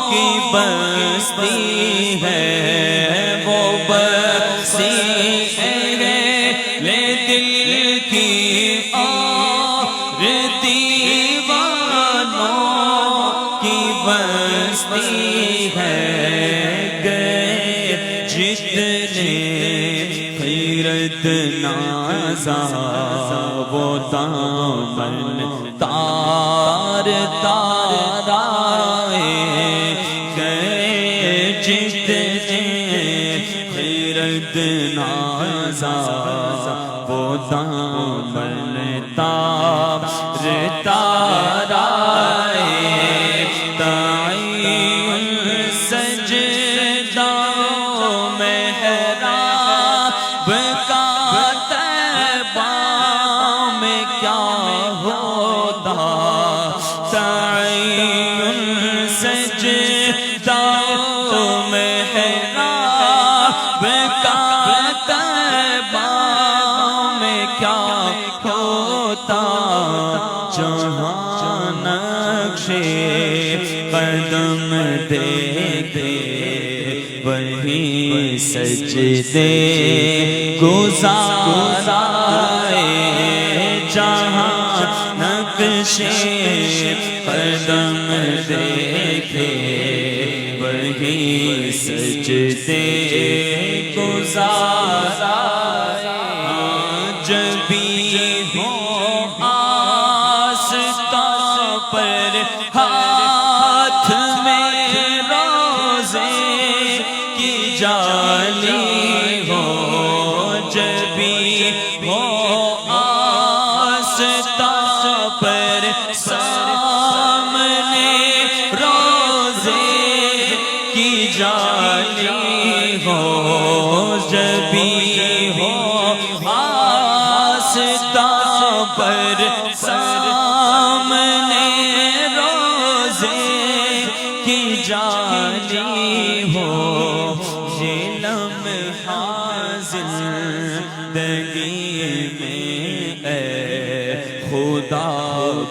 کی بستی ہے وہ بستی اہل دل کی اور دیوانوں کی بستی ہے گئے جتنے خیرت نازا وہ دامن تار تار آئے گئے جتنے خیرت نازا وہ دامن تار تار آئے تعین سجدہ محراب کا طیبہ میں کیا ہوتا تعین سجدہ محراب کا طیبہ میں کیا ہوتا جہاں نقشے قدم دیکھے وہیں سجدے گزارائے جہاں نقشے قدم دیکھے وہیں سجدے گزارائے جب بھی ہو آستاں پر ہاتھ میں روزے کی جالی ہو جب بھی ہو آستاں پر سامنے روزے کی جالی ہو جب بھی ہو آستاں پر سامنے روزے کی جالی ہو یہ لمحہ زندگی میں اے خدا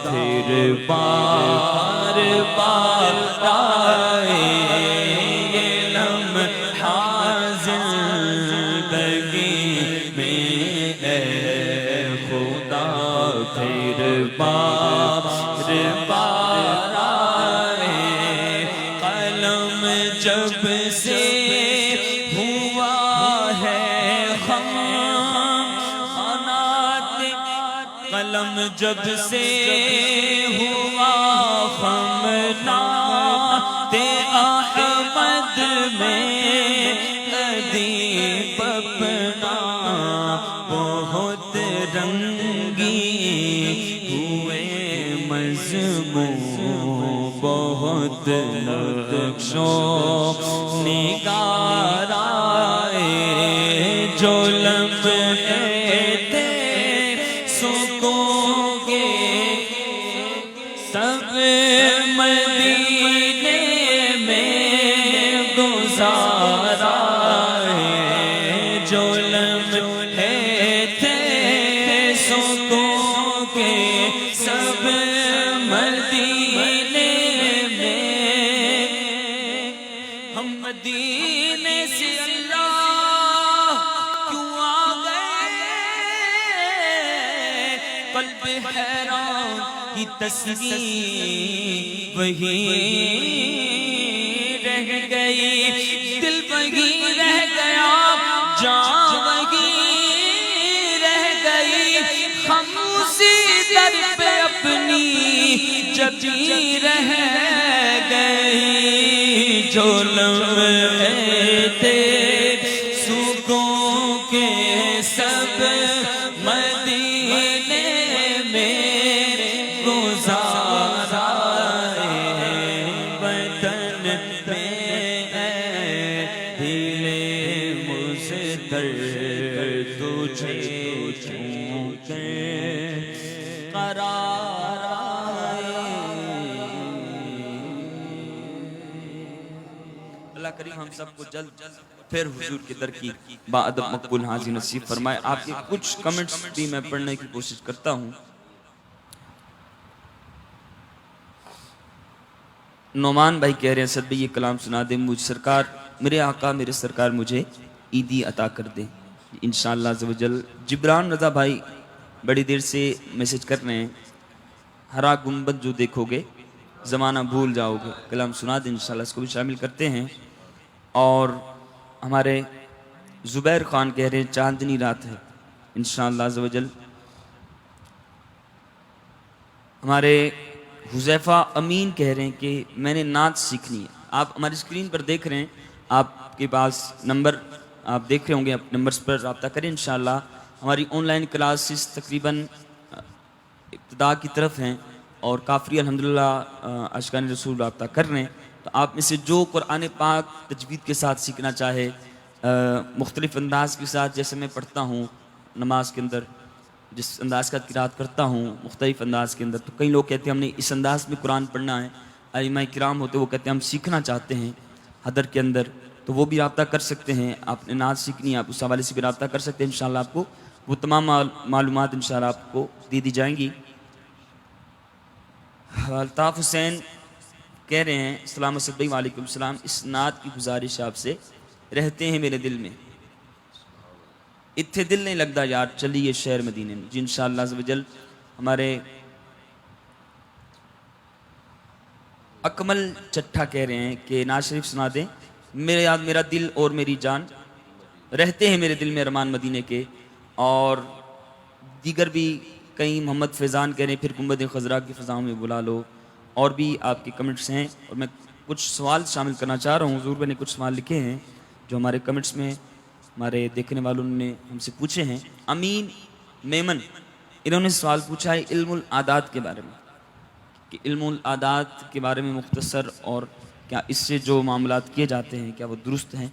پھر بار بار آئے یہ لمحہ زندگی میں اے خدا پھر بار بار آئے قلم جب سے ہوا ہے خم قلم جب سے ہوا خم نعت احمد میں ادیب اپنا بہت رنگی ہوئے مضمون بہت نقش و نگار آئے جو لمحے تھے سکون کے سب مدینے میں گزارا ہے جو لمحے تھے سکون کے سب مدینے میں ہم مدینے سے اللہ کیوں آ گئے قلب حیران کی تصویر وہی رہ گئی دل وہی رہ گیا جان وہی رہ گئی خاموشی در پہ اپنی جبی رہ گئی جو لمحے تھے سکون کے سب مدینے میں گزار قرار آئے۔ اللہ کریم ہم سب کو جلد پھر حضور کے در کی باادب مقبول حاضر نصیب فرمائے۔ آپ کے کچھ کمنٹس بھی میں پڑھنے کی کوشش کرتا ہوں۔ نعمان بھائی کہہ رہے ہیں سر بھی یہ کلام سنا دیں مجھ سرکار، میرے آقا میرے سرکار مجھے عیدی عطا کر دیں انشاءاللہ عز و جل۔ جبران رضا بھائی بڑی دیر سے میسج کر رہے ہیں، ہرا گنبد جو دیکھو گے زمانہ بھول جاؤ گے، کلام سنا دیں انشاءاللہ، اس کو بھی شامل کرتے ہیں۔ اور ہمارے زبیر خان کہہ رہے ہیں چاندنی رات ہے انشاءاللہ عز و جل۔ ہمارے حذیفہ امین کہہ رہے ہیں کہ میں نے نعت سیکھنی ہے۔ آپ ہماری اسکرین پر دیکھ رہے ہیں، آپ کے پاس نمبر آپ دیکھ رہے ہوں گے، آپ نمبرز پر رابطہ کریں انشاءاللہ۔ ہماری آن لائن کلاسز تقریباً ابتدا کی طرف ہیں اور کافری الحمدللہ اشکان رسول رابطہ کر رہے ہیں۔ تو آپ میں سے جو قرآن پاک تجوید کے ساتھ سیکھنا چاہے، مختلف انداز کے ساتھ، جیسے میں پڑھتا ہوں نماز کے اندر جس انداز کا قرات کرتا ہوں مختلف انداز کے اندر، تو کئی لوگ کہتے ہیں ہم نے اس انداز میں قرآن پڑھنا ہے، ائمہ کرام ہوتے وہ کہتے ہیں ہم سیکھنا چاہتے ہیں حضر کے اندر، تو وہ بھی رابطہ کر سکتے ہیں۔ آپ نے نعت سیکھنی ہے، آپ اس حوالے سے بھی رابطہ کر سکتے ہیں انشاءاللہ، آپ کو وہ تمام معلومات انشاءاللہ آپ کو دی جائیں گی۔ الطاف حسین کہہ رہے ہیں السلام علیکم وعلیکم السلام، اس نعت کی گزارش آپ سے، رہتے ہیں میرے دل میں اتھے دل نہیں لگتا یار چلیے شہر مدینے میں، جی انشاءاللہ عز و جل۔ ہمارے اکمل چٹھا کہہ رہے ہیں کہ نعت شریف سنا دیں، میرے یاد میرا دل اور میری جان، رہتے ہیں میرے دل میں ارمان مدینے کے۔ اور دیگر بھی کئی محمد فیضان کہہ رہے ہیں پھر گنبد خضرا کی فضاؤں میں بلا لو، اور بھی آپ کے کمنٹس ہیں، اور میں کچھ سوال شامل کرنا چاہ رہا ہوں۔ حضور نے کچھ سوال لکھے ہیں جو ہمارے کمنٹس میں ہمارے دیکھنے والوں نے ہم سے پوچھے ہیں۔ امین میمن انہوں نے سوال پوچھا ہے علم العادات کے بارے میں، کہ علم العادات کے بارے میں مختصر، اور کیا اس سے جو معاملات کیے جاتے ہیں کیا وہ درست ہیں؟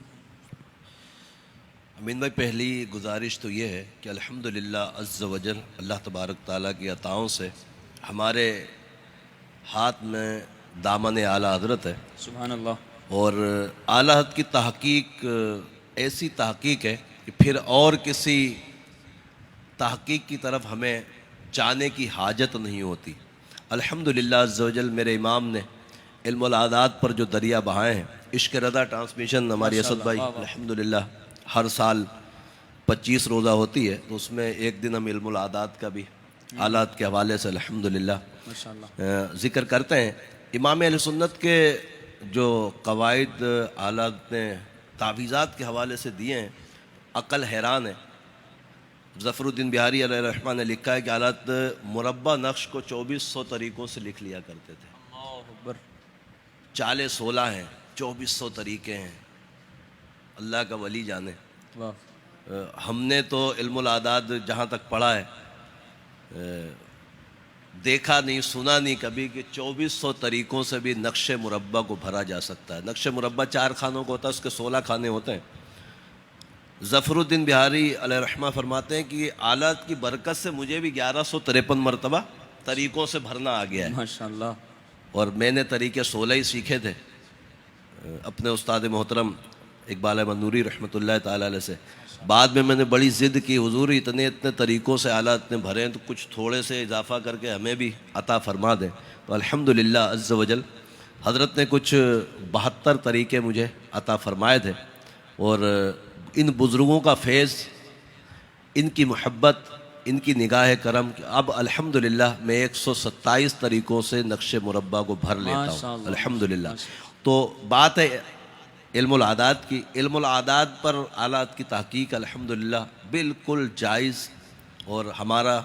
امین بھائی پہلی گزارش تو یہ ہے کہ الحمدللہ عز و جل اللہ تبارک تعالیٰ کی عطاؤں سے ہمارے ہاتھ میں دامن اعلیٰ حضرت ہے، سبحان اللہ۔ اور اعلیٰ حضرت کی تحقیق ایسی تحقیق ہے کہ پھر اور کسی تحقیق کی طرف ہمیں جانے کی حاجت نہیں ہوتی۔ الحمدللہ عز و جل میرے امام نے علم العادات پر جو دریا بہائے ہیں، عشق رضا ٹرانسمیشن ہماری اسد بھائی الحمدللہ ہر سال 25 روزہ ہوتی ہے، تو اس میں ایک دن ہم علم العادات کا بھی حالات کے حوالے سے الحمدللہ ذکر کرتے ہیں۔ امام اہل سنت کے جو قواعد حالات نے تعویذات کے حوالے سے دیے ہیں، عقل حیران ہے۔ ظفر الدین بہاری علیہ الرحمہ نے لکھا ہے کہ حالات مربع نقش کو 2400 طریقوں سے لکھ لیا کرتے تھے۔ چالے 16 ہیں، 2400 طریقے ہیں، اللہ کا ولی جانے۔ ہم نے تو علم العادات جہاں تک پڑھا ہے دیکھا نہیں سنا نہیں کبھی کہ 2400 طریقوں سے بھی نقش مربع کو بھرا جا سکتا ہے۔ نقش مربع 4 خانوں کا ہوتا ہے، اس کے 16 کھانے ہوتے ہیں۔ ظفر الدین بہاری علیہ الرحمہ فرماتے ہیں کہ آلات کی برکت سے مجھے بھی 1153 مرتبہ طریقوں سے بھرنا آ گیا ہے، ماشاءاللہ۔ اور میں نے طریقے 16 ہی سیکھے تھے اپنے استاد محترم اقبال احمد نوری رحمۃ اللہ تعالیٰ علیہ سے۔ بعد میں نے بڑی ضد کی، حضور اتنے طریقوں سے آلات نے بھرے ہیں تو کچھ تھوڑے سے اضافہ کر کے ہمیں بھی عطا فرما دیں۔ تو الحمدللہ عز و جل حضرت نے کچھ 72 طریقے مجھے عطا فرمائے تھے، اور ان بزرگوں کا فیض، ان کی محبت، ان کی نگاہ کرم، اب الحمدللہ میں 127 طریقوں سے نقش مربع کو بھر لیتا ہوں الحمدللہ۔ تو بات ہے علم العادات کی، علم العادات پر آلات کی تحقیق الحمدللہ بالکل جائز، اور ہمارا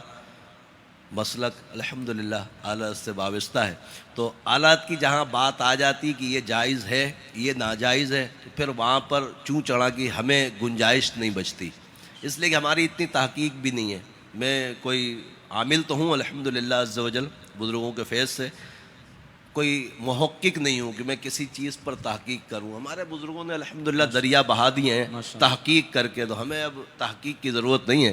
مسلک الحمدللہ آلات سے وابستہ ہے۔ تو آلات کی جہاں بات آ جاتی کہ یہ جائز ہے یہ ناجائز ہے، تو پھر وہاں پر چوں چڑھا کی ہمیں گنجائش نہیں بچتی، اس لیے کہ ہماری اتنی تحقیق بھی نہیں ہے۔ میں کوئی عامل تو ہوں الحمدللہ عز و جل بزرگوں کے فیض سے، کوئی محقق نہیں ہوں کہ میں کسی چیز پر تحقیق کروں۔ ہمارے بزرگوں نے الحمدللہ دریا بہا دیے ہیں تحقیق کر کے، تو ہمیں اب تحقیق کی ضرورت نہیں ہے۔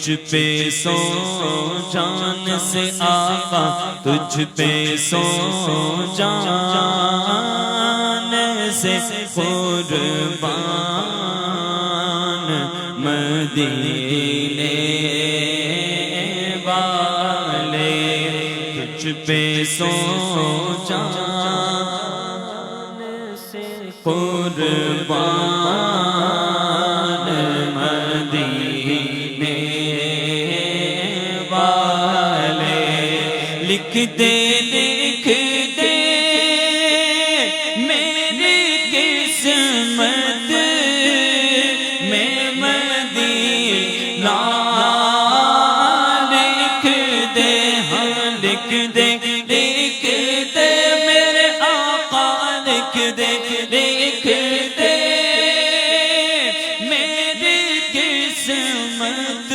تجھ پہ سو جان سے آقا، تجھ پہ سو جان سے قربان مدینے والے، تجھ پہ سو جان سے قربان مدینے والے، لکھ دے لکھ دے میری قسمت میں مدینہ، لکھ دے ہاں لکھ دے لکھ دے میرے آقا، لکھ دے لکھ دے میری قسمت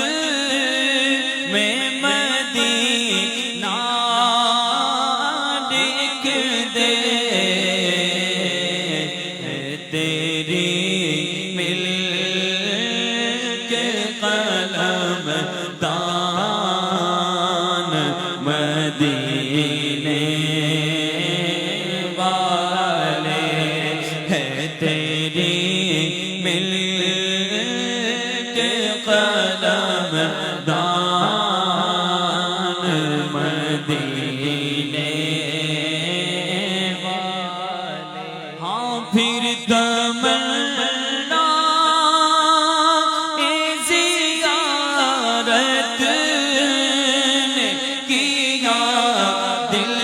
میں مدینہ، لکھ دے تیری ملک قلم دان مدینے والے، ہے تیری ملک قلم دان مدینے والے، ہاں پھر تمنا زیارت نے کیا دل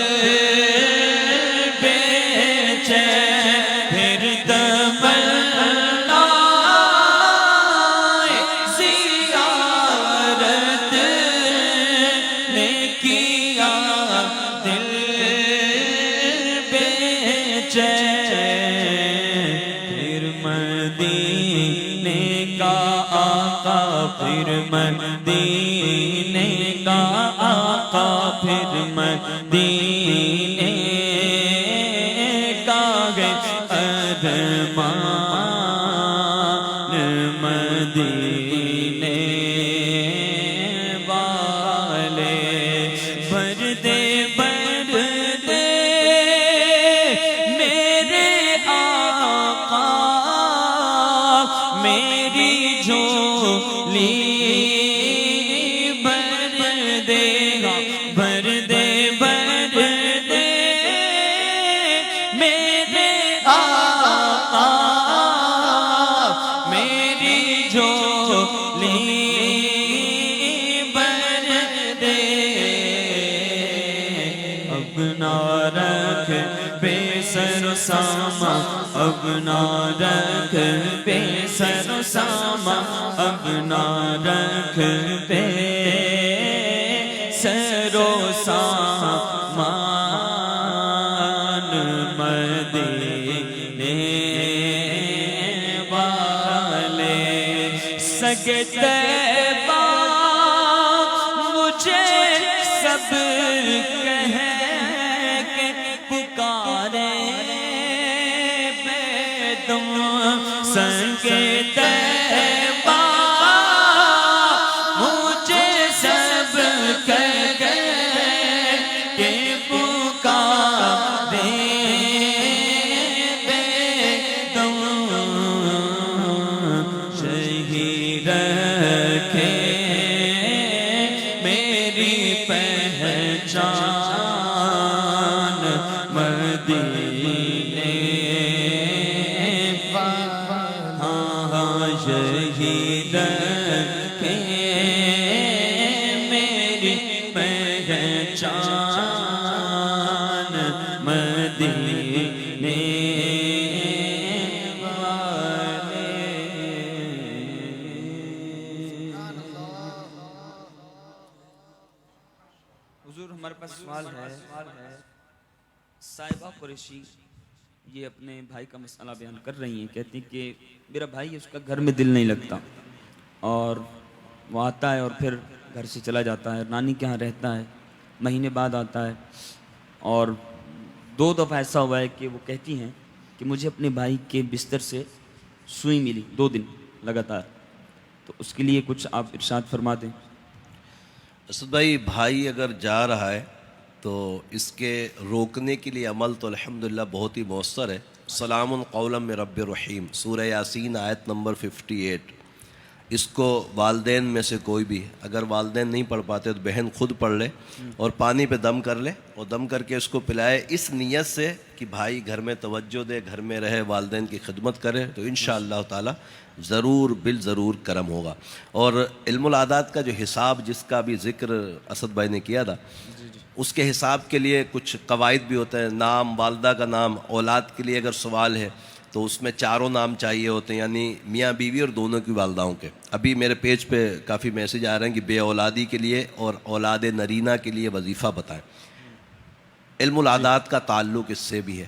بے چین، پھر تمنا زیارت نے کیا دل بے چین، پھر مدینے کا آقا، پھر مدینے کا آقا، پھر مدینے کا گئے ارمان مدینے والے، بھر دے میرے آقا میری جھولی، بھر دے بھر دے بھر دے میرے آقا میری جھولی، بھر دے اب نہ رکھ بے سر و ساما، اب نہ رکھ بے سر و ساما، اب نہ رکھ بے سر و سامان مدینے والے، سگے طیبہ مجھے سب کہہ کے پکارے بے تم، سگے طیبہ مجھے سب کہہ کے پکارے بے تم، شہید رکھے میری پہچان مدینے، ہاں ہاں شہید رکھے میری پہچان مدینے والے۔ حضور ہمارے پاس سوال ہے، صاحبہ قریشی یہ اپنے بھائی کا مسئلہ بیان کر رہی ہیں، کہتی ہیں کہ میرا بھائی ہے، اس کا گھر میں دل نہیں لگتا، اور وہ آتا ہے اور پھر گھر سے چلا جاتا ہے، نانی کے ہاں رہتا ہے، مہینے بعد آتا ہے، اور 2 دفعہ ایسا ہوا ہے کہ وہ کہتی ہیں کہ مجھے اپنے بھائی کے بستر سے سوئی ملی 2 دن لگاتار، تو اس کے لیے کچھ آپ ارشاد فرما دیں۔ اسد بھائی، بھائی اگر جا رہا ہے تو اس کے روکنے کے لیے عمل تو الحمدللہ بہت ہی مؤثر ہے. سلام قولا من رب الرحیم، سورہ یاسین آیت نمبر 58. اس کو والدین میں سے کوئی بھی، اگر والدین نہیں پڑھ پاتے تو بہن خود پڑھ لے اور پانی پہ دم کر لے اور دم کر کے اس کو پلائے، اس نیت سے کہ بھائی گھر میں توجہ دے، گھر میں رہے، والدین کی خدمت کرے، تو انشاءاللہ تعالی ضرور بالضرور کرم ہوگا. اور علم العادات کا جو حساب جس کا بھی ذکر اسد بھائی نے کیا تھا، اس کے حساب کے لیے کچھ قواعد بھی ہوتے ہیں. نام، والدہ کا نام، اولاد کے لیے اگر سوال ہے تو اس میں چاروں نام چاہیے ہوتے ہیں، یعنی میاں بیوی اور دونوں کی والداؤں کے. ابھی میرے پیج پہ کافی میسیج آ رہے ہیں کہ بے اولادی کے لیے اور اولاد نرینہ کے لیے وظیفہ بتائیں. علم العادات کا تعلق اس سے بھی ہے.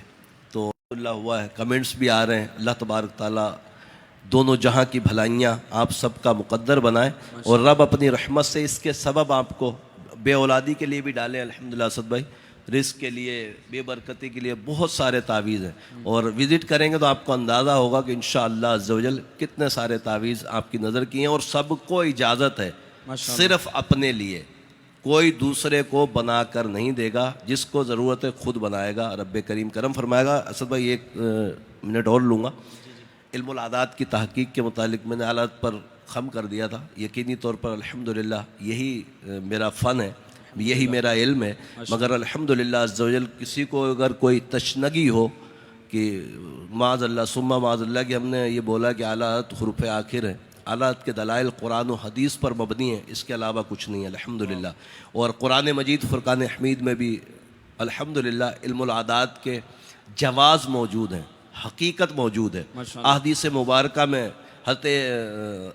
تو اللہ ہوا ہے، کمنٹس بھی آ رہے ہیں. اللہ تبارک تعالیٰ دونوں جہاں کی بھلائیاں آپ سب کا مقدر بنائے اور رب اپنی رحمت سے اس کے سبب آپ کو بے اولادی کے لیے بھی ڈالیں. الحمدللہ اسد بھائی، رزق کے لیے، بے برکتی کے لیے بہت سارے تعویذ ہیں، اور وزٹ کریں گے تو آپ کو اندازہ ہوگا کہ انشاءاللہ عز و جل کتنے سارے تعویذ آپ کی نظر کیے ہیں. اور سب کو اجازت ہے صرف اپنے لیے، کوئی دوسرے کو بنا کر نہیں دے گا. جس کو ضرورت ہے خود بنائے گا. رب کریم کرم فرمائے گا. اسد بھائی ایک منٹ اور لوں گا. علم العادات کی تحقیق کے متعلق میں نے حالات پر خم کر دیا تھا. یقینی طور پر الحمدللہ یہی میرا فن ہے، یہی میرا علم ہے. مگر الحمدللہ عز و جل کسی کو اگر کوئی تشنگی ہو کہ معاذ اللہ ثم معاذ اللہ کہ ہم نے یہ بولا کہ اعلیٰ حروف آخر ہیں، اعلیٰ کے دلائل قرآن و حدیث پر مبنی ہیں، اس کے علاوہ کچھ نہیں ہے الحمدللہ. اور قرآن مجید فرقان حمید میں بھی الحمدللہ علم العادات کے جواز موجود ہیں، حقیقت موجود ہے. احادیث مبارکہ میں حضرت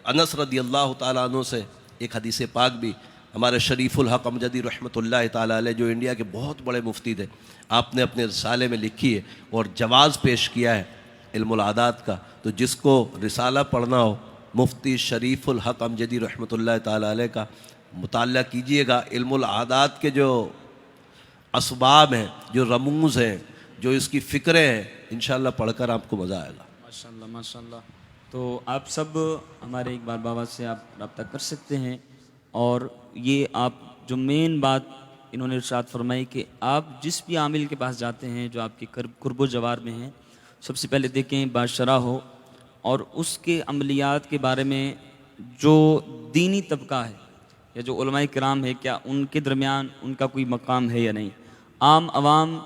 انس رضی اللہ تعالیٰ عنہ سے ایک حدیث پاک بھی ہمارے شریف الحق امجدی رحمۃ اللہ تعالیٰ علیہ، جو انڈیا کے بہت بڑے مفتی تھے، آپ نے اپنے رسالے میں لکھی ہے اور جواز پیش کیا ہے علم العادات کا. تو جس کو رسالہ پڑھنا ہو، مفتی شریف الحق امجدی رحمۃ اللہ تعالیٰ علیہ کا مطالعہ کیجئے گا. علم العادات کے جو اسباب ہیں، جو رموز ہیں، جو اس کی فکریں ہیں، انشاءاللہ پڑھ کر آپ کو مزہ آئے گا. ماشاءاللہ ماشاءاللہ. تو آپ سب ہمارے اقبال بابا سے آپ رابطہ کر سکتے ہیں. اور یہ آپ جو مین بات انہوں نے ارشاد فرمائی کہ آپ جس بھی عامل کے پاس جاتے ہیں جو آپ کے قرب و جوار میں ہیں، سب سے پہلے دیکھیں بادشاہ ہو، اور اس کے عملیات کے بارے میں جو دینی طبقہ ہے یا جو علماء کرام ہے، کیا ان کے درمیان ان کا کوئی مقام ہے یا نہیں. عام عوام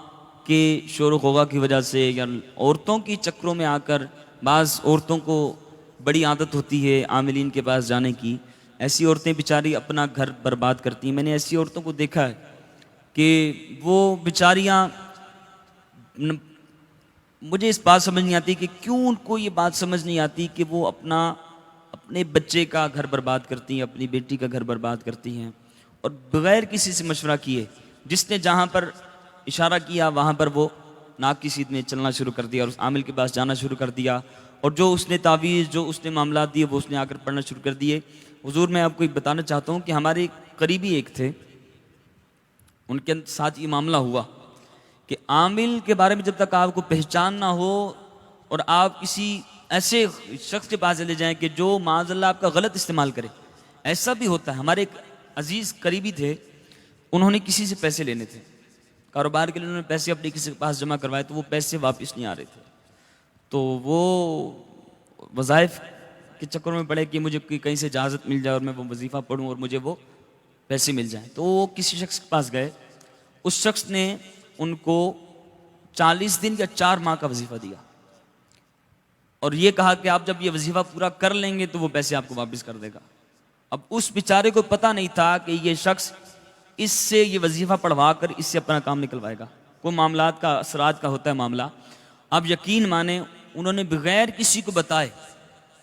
کے شور و غوغا کی وجہ سے یا عورتوں کی چکروں میں آ کر، بعض عورتوں کو بڑی عادت ہوتی ہے عاملین کے پاس جانے کی. ایسی عورتیں بیچاری اپنا گھر برباد کرتی ہیں. میں نے ایسی عورتوں کو دیکھا ہے کہ وہ بیچاریاں، مجھے اس بات سمجھ نہیں آتی کہ کیوں ان کو یہ بات سمجھ نہیں آتی کہ وہ اپنے بچے کا گھر برباد کرتی ہیں، اپنی بیٹی کا گھر برباد کرتی ہیں، اور بغیر کسی سے مشورہ کیے. جس نے جہاں پر اشارہ کیا وہاں پر وہ ناک کی سیدھ میں چلنا شروع کر دیا اور اس عامل کے پاس جانا شروع کر دیا. اور جو اس نے تعویذ، جو اس نے معاملات دیے، وہ اس نے آ کر پڑھنا شروع کر دیے. حضور، میں آپ کو بتانا چاہتا ہوں کہ ہمارے قریبی ایک تھے، ان کے ساتھ یہ معاملہ ہوا کہ عامل کے بارے میں جب تک آپ کو پہچان نہ ہو اور آپ کسی ایسے شخص کے پاس چلے جائیں کہ جو معاذ اللہ آپ کا غلط استعمال کرے. ایسا بھی ہوتا ہے. ہمارے ایک عزیز قریبی تھے، انہوں نے کسی سے پیسے لینے تھے کاروبار کے لیے. انہوں نے پیسے اپنے کسی کے پاس جمع کروائے تو وہ پیسے واپس نہیں آ رہے تھے. تو وہ وظائف کے چکروں میں پڑے کہ مجھے کہیں سے اجازت مل جائے اور میں وہ وظیفہ پڑھوں اور مجھے وہ پیسے مل جائیں. تو وہ کسی شخص کے پاس گئے. اس شخص نے ان کو 40 دن یا 4 ماہ کا وظیفہ دیا اور یہ کہا کہ آپ جب یہ وظیفہ پورا کر لیں گے تو وہ پیسے آپ کو واپس کر دے گا. اب اس بیچارے کو پتہ نہیں تھا کہ یہ شخص اس سے یہ وظیفہ پڑھوا کر اس سے اپنا کام نکلوائے گا. کوئی معاملات کا، اثرات کا ہوتا ہے معاملہ. آپ یقین مانیں، انہوں نے بغیر کسی کو بتائے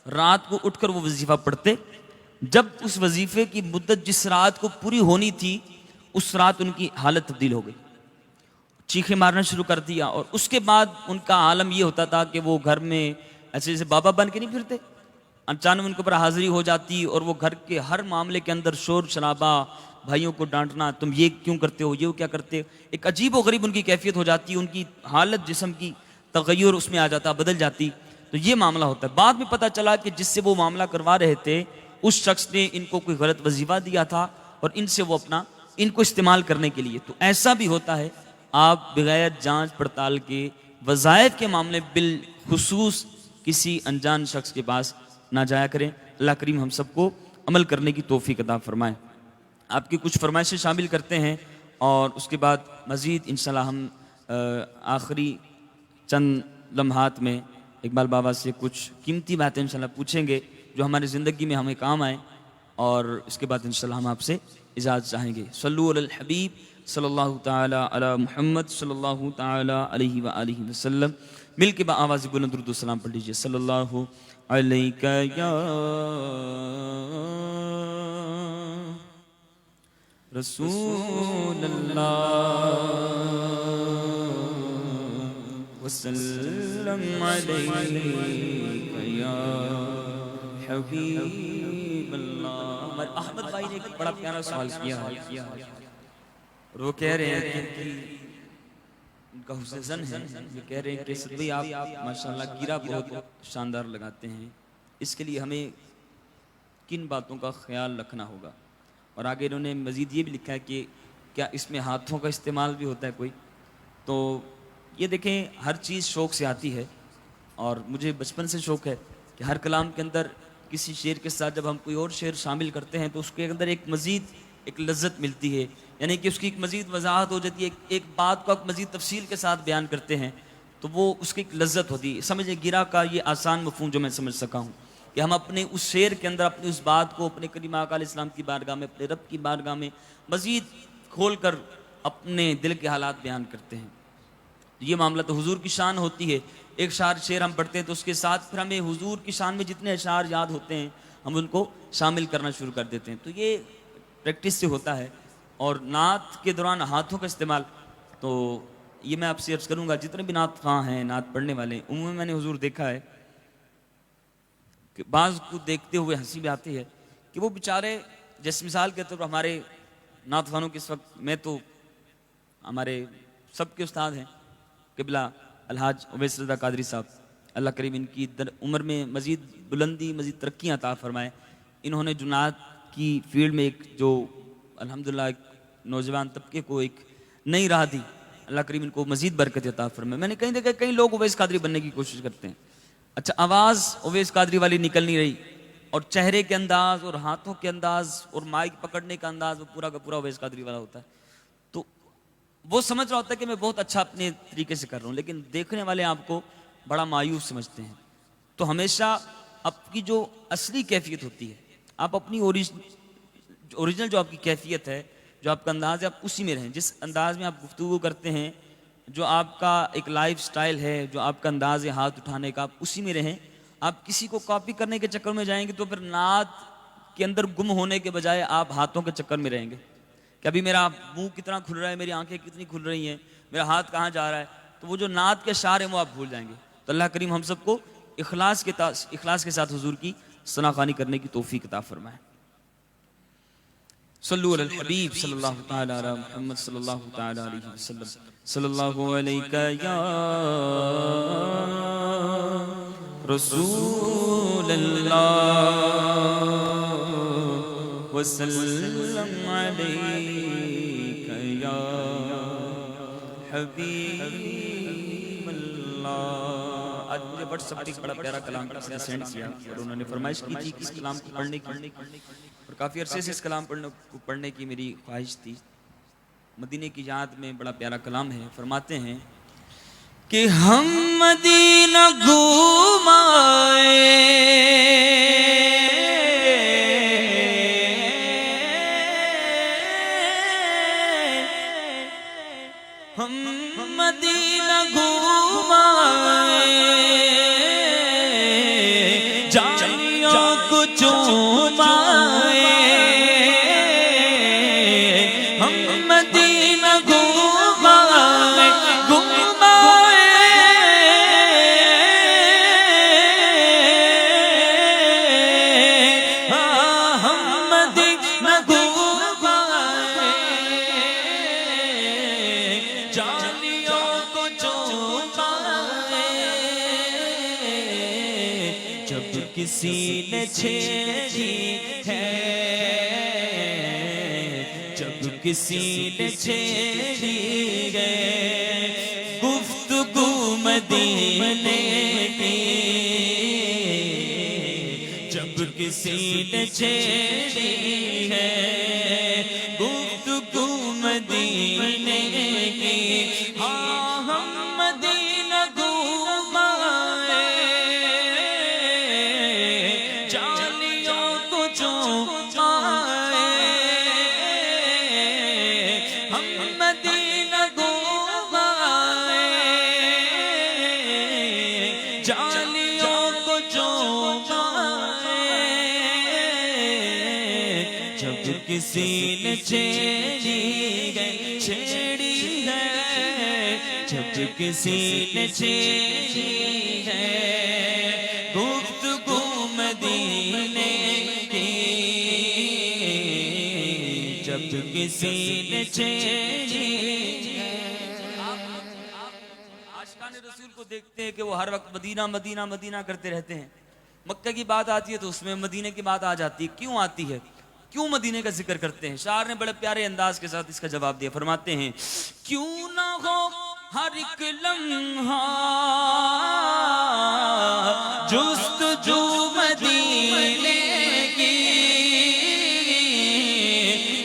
رات کو اٹھ کر وہ وظیفہ پڑھتے. جب اس وظیفے کی مدت جس رات کو پوری ہونی تھی، اس رات ان کی حالت تبدیل ہو گئی، چیخیں مارنا شروع کر دیا. اور اس کے بعد ان کا عالم یہ ہوتا تھا کہ وہ گھر میں ایسے جیسے بابا بن کے نہیں پھرتے، اچانک ان کے اوپر حاضری ہو جاتی اور وہ گھر کے ہر معاملے کے اندر شور شرابہ، بھائیوں کو ڈانٹنا، تم یہ کیوں کرتے ہو، یہ کیا کرتے ہو. ایک عجیب و غریب ان کی کیفیت ہو جاتی، ان کی حالت جسم کی تغیر اس میں آ جاتا، بدل جاتی. تو یہ معاملہ ہوتا ہے. بعد میں پتہ چلا کہ جس سے وہ معاملہ کروا رہے تھے اس شخص نے ان کو کوئی غلط وظیفہ دیا تھا اور ان سے وہ اپنا ان کو استعمال کرنے کے لیے. تو ایسا بھی ہوتا ہے, آپ بغیر جانچ پڑتال کے وظائف کے معاملے بالخصوص کسی انجان شخص کے پاس نہ جایا کریں. اللہ کریم ہم سب کو عمل کرنے کی توفیق عطا فرمائے. آپ کی کچھ فرمائشیں شامل کرتے ہیں اور اس کے بعد مزید انشاءاللہ ہم آخری چند لمحات میں اقبال بابا سے کچھ قیمتی باتیں انشاءاللہ پوچھیں گے جو ہماری زندگی میں ہمیں کام آئیں, اور اس کے بعد انشاءاللہ ہم آپ سے اجازت چاہیں گے. صلو علی الحبیب صلی اللہ تعالی علی محمد صلی اللہ تعالی علیہ وآلہ وسلم. مل کے بآواز بلند درود و سلام پڑھ لیجیے. صلی اللہ علیکہ یا رسول اللہ وسلم علیکہ یا حبیب اللہ. احمد بھائی نے ایک بڑا پیارا سوال کیا ہے, اور وہ کہہ رہے ہیں کہ ان کا حسن زن ہے, یہ کہہ رہے ہیں کہ صد بھائی آپ ماشاءاللہ گیرہ بہت شاندار لگاتے ہیں, اس کے لیے ہمیں کن باتوں کا خیال رکھنا ہوگا. اور آگے انہوں نے مزید یہ بھی لکھا ہے کہ کیا اس میں ہاتھوں کا استعمال بھی ہوتا ہے کوئی. تو یہ دیکھیں, ہر چیز شوق سے آتی ہے, اور مجھے بچپن سے شوق ہے کہ ہر کلام کے اندر کسی شعر کے ساتھ جب ہم کوئی اور شعر شامل کرتے ہیں تو اس کے اندر ایک مزید ایک لذت ملتی ہے, یعنی کہ اس کی ایک مزید وضاحت ہو جاتی ہے, ایک بات کو مزید تفصیل کے ساتھ بیان کرتے ہیں تو وہ اس کی ایک لذت ہوتی ہے. سمجھیں گرا کا یہ آسان مفہوم جو میں سمجھ سکا ہوں کہ ہم اپنے اس شعر کے اندر اپنی اس بات کو اپنے کریم آقا علیہ السلام کی بارگاہ میں, اپنے رب کی بارگاہ میں مزید کھول کر اپنے دل کے حالات بیان کرتے ہیں. یہ معاملہ تو حضور کی شان ہوتی ہے. ایک شعر ہم پڑھتے ہیں تو اس کے ساتھ پھر ہمیں حضور کی شان میں جتنے اشعار یاد ہوتے ہیں ہم ان کو شامل کرنا شروع کر دیتے ہیں. تو یہ پریکٹس سے ہوتا ہے. اور نعت کے دوران ہاتھوں کا استعمال, تو یہ میں آپ سے عرض کروں گا جتنے بھی نعت خواں ہیں, نعت پڑھنے والے ہیں, عموماً میں نے حضور دیکھا ہے کہ بعض کو دیکھتے ہوئے ہنسی بھی آتی ہے کہ وہ بیچارے, جیسے مثال کے طور پر ہمارے نعت خوانوں کے اس وقت میں تو ہمارے سب کے استاد ہیں قبلہ الحاج اویس رضا قادری صاحب, اللہ کریم ان کی عمر میں مزید بلندی مزید ترقیاں عطا فرمائے. انہوں نے جو نعت کی فیلڈ میں ایک جو الحمدللہ ایک نوجوان طبقے کو ایک نئی راہ دی, اللہ کریم ان کو مزید برکت عطا فرمائے. میں نے کہیں دیکھا کئی لوگ اویس قادری بننے کی کوشش کرتے ہیں, اچھا آواز اویس قادری والی نکل نہیں رہی, اور چہرے کے انداز اور ہاتھوں کے انداز اور مائک پکڑنے کا انداز وہ پورا کا پورا اویس قادری والا ہوتا ہے. تو وہ سمجھ رہا ہوتا ہے کہ میں بہت اچھا اپنے طریقے سے کر رہا ہوں, لیکن دیکھنے والے آپ کو بڑا مایوس سمجھتے ہیں. تو ہمیشہ آپ کی جو اصلی کیفیت ہوتی ہے, آپ اپنی اوریجنل جو آپ کی کیفیت ہے, جو آپ کا انداز ہے, آپ اسی میں رہیں. جس انداز میں آپ گفتگو کرتے ہیں, جو آپ کا ایک لائف سٹائل ہے, جو آپ کا انداز ہے ہاتھ اٹھانے کا, آپ اسی میں رہیں. آپ کسی کو کاپی کرنے کے چکر میں جائیں گے تو پھر نعت کے اندر گم ہونے کے بجائے آپ ہاتھوں کے چکر میں رہیں گے کہ ابھی میرا منہ کتنا کھل رہا ہے, میری آنکھیں کتنی کھل رہی ہیں, میرا ہاتھ کہاں جا رہا ہے. تو وہ جو نعت کے اشعار ہیں وہ آپ بھول جائیں گے. تو اللہ کریم ہم سب کو اخلاص کے ساتھ حضور کی ثنا خوانی کرنے کی توفیق عطا فرمائے. صلو علی الحبیب صلی اللہ تعالی علی محمد صلی اللہ تعالی علیہ وسلم. صلی اللہ علیکہ یا رسول اللہ وسلم علیکہ یا حبیب اللہ. آج مجھے واٹس ایپ پر بڑا پیارا کلام کسی نے سینڈ کیا اور انہوں نے فرمائش کی تھی کہ اس کلام کو پڑھنے کی, اور کافی عرصے سے اس کلام کو پڑھنے کی میری خواہش تھی. مدینے کی یاد میں بڑا پیارا کلام ہے. فرماتے ہیں کہ ہم مدینہ گھوم آئے, ہم مدینہ گھوم آئے, جانیوں کو چوم آئے, ہم مدینہ گھوم آئے, گھوم آئے, ہم مدینہ گھوم آئے, جانیوں کو چوم آئے. جب کسی نے چھیڑی ہے کسی نے چھیڑی ہے گفتگو مدینے کی، جب کسی نے چھیڑی ہے گفتگو مدینے کی، ہاں ہم مدینہ گھوم آئے جانیوں کو چوم آئے، ہم مدینہ گھوم آئے جانیوں کو چوم آئے، جب کسی نے چھیڑی ہے، جب کسی نے چھیڑی ہے گفتگو مدینے کی، جب کسی نے چھیڑی ہے۔ عاشقان رسول کو دیکھتے ہیں کہ وہ ہر وقت مدینہ مدینہ مدینہ کرتے رہتے ہیں، مکہ کی بات آتی ہے تو اس میں مدینہ کی بات آ جاتی ہے، کیوں آتی ہے؟ کیوں مدینے کا ذکر کرتے ہیں؟ شاعر نے بڑے پیارے انداز کے ساتھ اس کا جواب دیا، فرماتے ہیں کیوں نہ ہو ہر ایک لمحہ جستجو مدینے کی،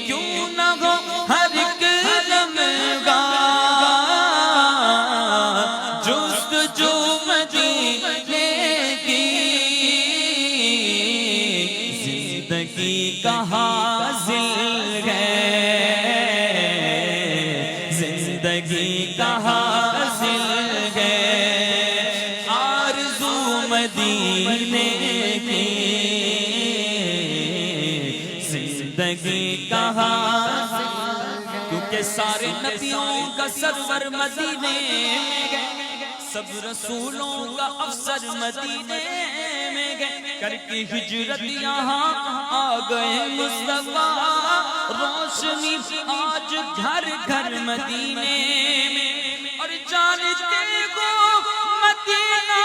کیوں نہ ہو ہر ایک لمحہ جستجو مدینے کی، زندگی کا حاصل ہے، زندگی کا حاصل ہے آرزو مدینے کی، زندگی کا حاصل، کیونکہ سارے نبیوں کا سرور مدینے میں گئے، سب رسولوں کا افسر مدینے میں گئے، کر کے ہجرت یہاں آ گئے مصطفیٰ، روشنی آج گھر گھر مدینے میں، اور جانتے ہو مدینہ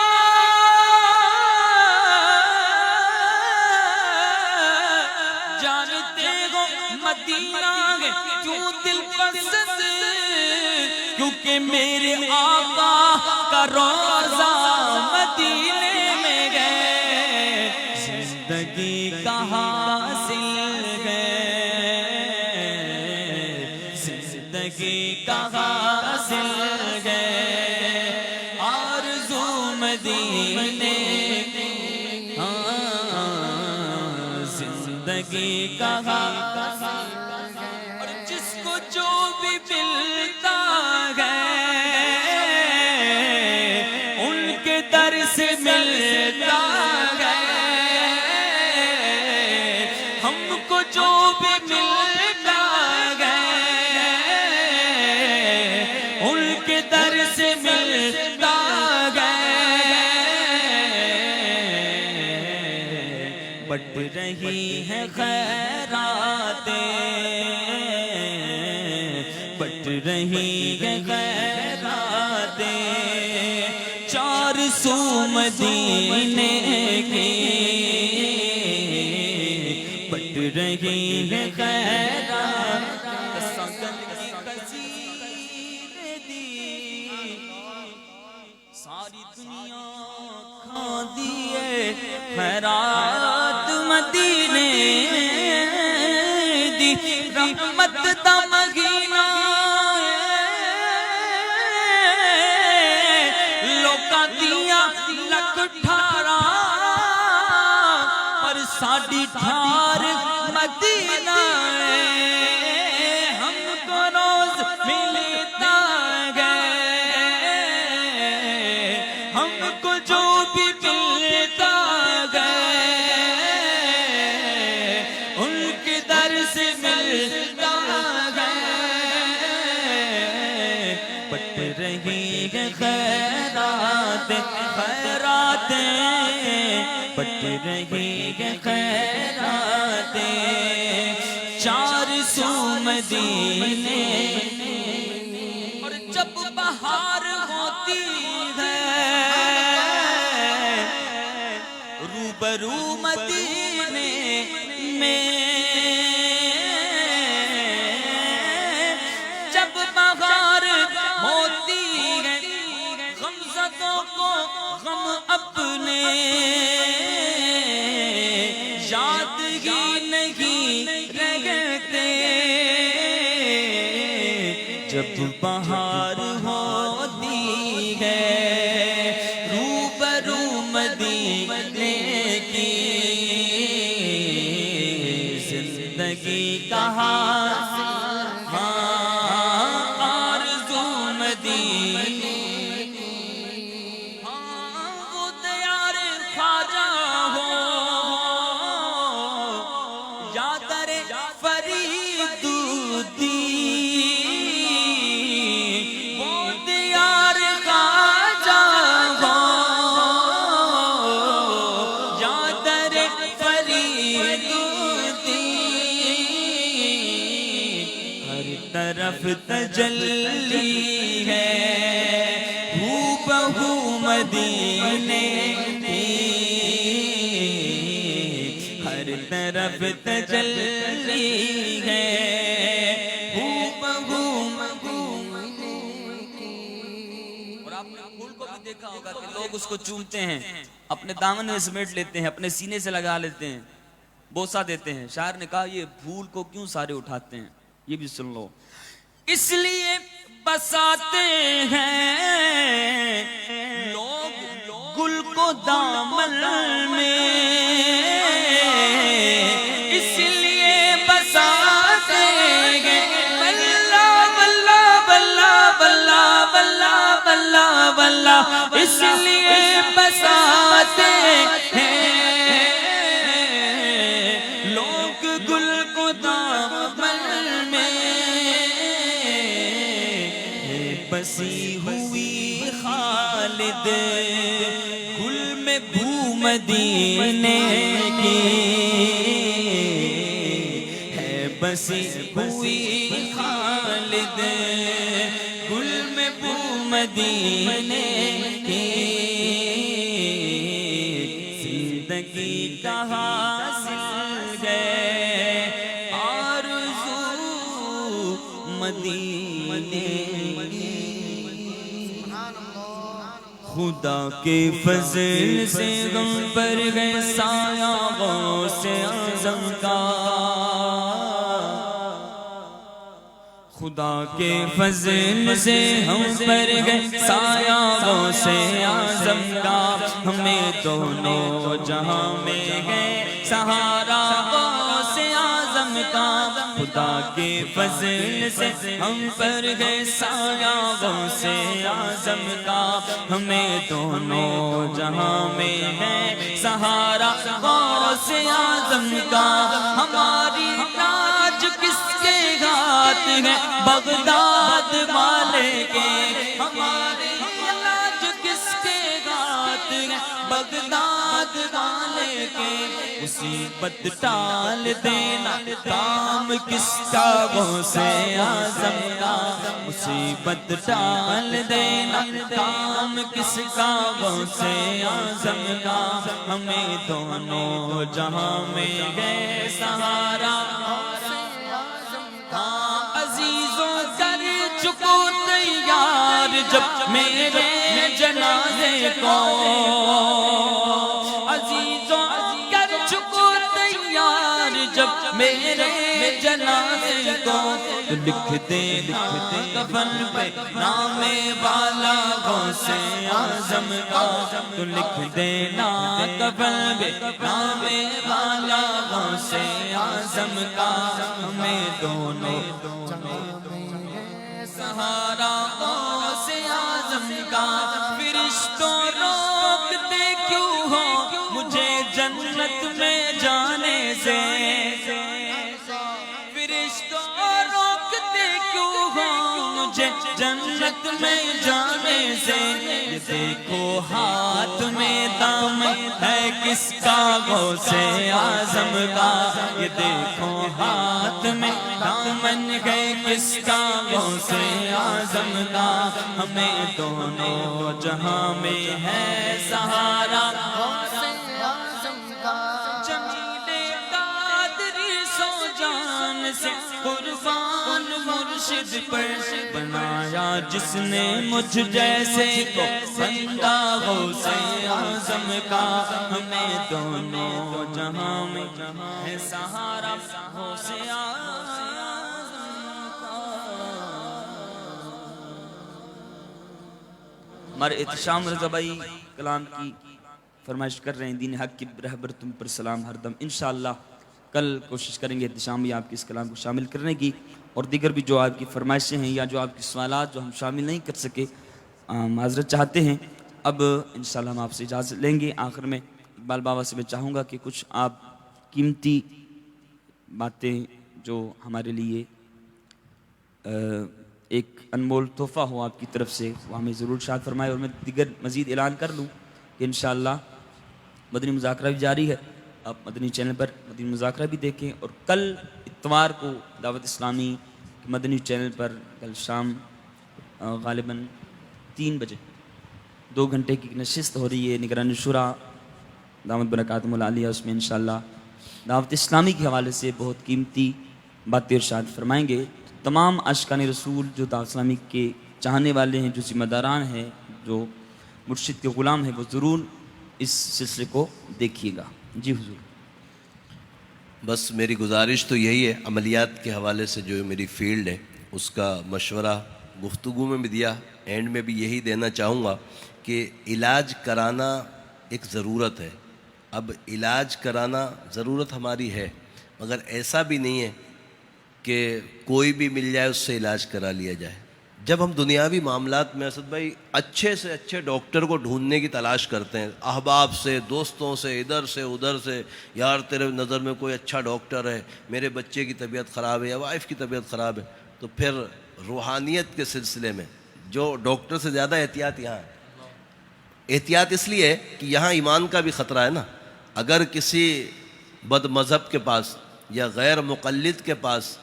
جانتے ہو مدینہ کیوں دل پسند، کیونکہ میرے آقا کا روضہ مدینے میں گئے، زندگی کا حاصل ہے، زندگی کا حاصل ہے آرزو مدینے، زندگی کا حاصل، اور جس کو جو بھی ملتا ہے ان کے در سے ملتا ہے، ہم کو جو بھی ملتا ہے ان کے در سے ملتا ہے، بٹ رہی ہے خیراتیں، بٹ رہی ہے خیراتیں چار سو مدینے کی، بٹ رہی ہے خیرات، سگل کی کثیر دی ساری دنیا کھا دیے، خیرات مدینے دی رحمت دا مہینہ، لوکاں دیاں لکھ ٹھارا پر ساڈی ٹھار مدینہ ہے، ہم کو روز ملتا ہے، ہم کو جو بھی ملتا ہے ان کے در سے ملتا ہے، بٹ رہی ہے خیرات خیراتیں، بٹ رہی ہے خیراتیں چار سو مدینے، اور جب بہار ہوتی ہے روبرو مدینے میں یاد ہی نہیں رہتے، جب بہار ہوتی ہے روبرو مدینے کی، زندگی کا حاصل آرزو مدینے کی، وہ دیار خواجہ ہو یا در فرید الدین، وہ دیار خواجہ ہو یا در فرید الدین، ہر طرف تجلی ہے ہو بہو مدینے کی، ہر طرف تجلی ہے ہو بہو مدینے کی۔ اور آپ نے پھول کو بھی دیکھا ہوگا کہ لوگ اس کو چومتے ہیں، اپنے دامن میں سمیٹ لیتے ہیں، اپنے سینے سے لگا لیتے ہیں، بوسہ دیتے ہیں۔ شاعر نے کہا یہ پھول کو کیوں سارے اٹھاتے ہیں، یہ بھی سن لو۔ اس لیے بساتے ہیں لوگ گل کو دامن میں، اس لیے بساتے ہیں بلا بلا بلا بلا بلا بلا بلا، اس لیے بساتے ہیں لوگ گل کو دامن میں، بسی ہوئی خالد گل میں بھو مدینے کی، ہے بسی ہوئی خالد گل میں بھو مدینے کی، زندگی کا حاصل ہے آرزو مدینے کی۔ خدا کے فضل سے غم پر گئے سایہ غوث اعظم کا، خدا کے فضل سے ہم پر گئے سایہ غوث اعظم کا، ہمیں دونوں جہاں میں ہے سہارا غوث اعظم کا، خدا کے فضل سے ہم پر گئے سایہ غوث اعظم کا، ہمیں دونوں جہاں میں ہے سہارا غوث اعظم کا، ہماری لاج کس کے ہاتھ ہے بغداد والے کے، ہماری لاج کس کے ہاتھ ہے بغداد والے کے، مصیبت ٹال دینا کام کس کا غوث اعظم کا، مصیبت ٹال دینا کام کس کا غوث اعظم کا، ہمیں دونوں جہاں میں ہے سہارا عزیزوں کر چکو تیار جب میرے جنازے کو، عزیزوں کر چکو تیار جب میرے جنازے کو، تو لکھ دینا کفن پہ نام والا غوث اعظم کا، تو لکھ دینا کفن پہ نام والا غوث اعظم کا، ہمیں دونوں سہارا غوث اعظم کا، فرشتوں روکتے کیوں ہو مجھے جنت میں جانے سے، فرشتوں روکتے کیوں ہو مجھے جنت میں جانے سے، یہ دیکھو ہاتھ میں دامن ہے کس کا غوث اعظم کا، یہ دیکھو ہاتھ میں دامن ہے کس کا غوث اعظم کا، ہمیں دونوں جہاں میں ہے سہارا غوث اعظم کا، جمیل قادری سو جان سے قربان مرشد پر بنایا جس نے مجھ جیسے کو بندہ غوث اعظم کا ہمیں دونوں جہاں میں ہے سہارا غوث اعظم کا ہمارے احتشام رضا بھائی کلام کی فرمائش کر رہے ہیں دین حق کی رہبر تم پر سلام ہر دم انشاءاللہ کل کوشش کریں گے احتشام بھی آپ کے اس کلام کو شامل کرنے کی اور دیگر بھی جو آپ کی فرمائشیں ہیں یا جو آپ کی سوالات جو ہم شامل نہیں کر سکے معذرت چاہتے ہیں اب انشاءاللہ ہم آپ سے اجازت لیں گے آخر میں اقبال بابا سے میں چاہوں گا کہ کچھ آپ قیمتی باتیں جو ہمارے لیے ایک انمول تحفہ ہو آپ کی طرف سے وہ ہمیں ضرور ارشاد فرمائے اور میں دیگر مزید اعلان کر لوں کہ انشاءاللہ مدنی مذاکرہ بھی جاری ہے آپ مدنی چینل پر مدنی مذاکرہ بھی دیکھیں اور کل اتوار کو دعوت اسلامی مدنی چینل پر کل شام غالباً 3 بجے 2 گھنٹے کی نشست ہو رہی ہے نگران شورا دامت برکاتہم العالیہ اس میں انشاءاللہ دعوت اسلامی کے حوالے سے بہت قیمتی باتیں ارشاد فرمائیں گے تمام عاشقان رسول جو دعوت اسلامی کے چاہنے والے ہیں جو ذمہ داران ہیں جو مرشد کے غلام ہیں وہ ضرور اس سلسلے کو دیکھیے گا جی حضور بس میری گزارش تو یہی ہے عملیات کے حوالے سے جو میری فیلڈ ہے اس کا مشورہ گفتگو میں بھی دیا اینڈ میں بھی یہی دینا چاہوں گا کہ علاج کرانا ایک ضرورت ہے اب علاج کرانا ضرورت ہماری ہے مگر ایسا بھی نہیں ہے کہ کوئی بھی مل جائے اس سے علاج کرا لیا جائے جب ہم دنیاوی معاملات میں اسد بھائی اچھے سے اچھے ڈاکٹر کو ڈھونڈنے کی تلاش کرتے ہیں احباب سے دوستوں سے ادھر سے ادھر سے یار تیرے نظر میں کوئی اچھا ڈاکٹر ہے میرے بچے کی طبیعت خراب ہے یا وائف کی طبیعت خراب ہے تو پھر روحانیت کے سلسلے میں جو ڈاکٹر سے زیادہ احتیاط یہاں ہے احتیاط اس لیے ہے کہ یہاں ایمان کا بھی خطرہ ہے نا اگر کسی بد مذہب کے پاس یا غیر مقلد کے پاس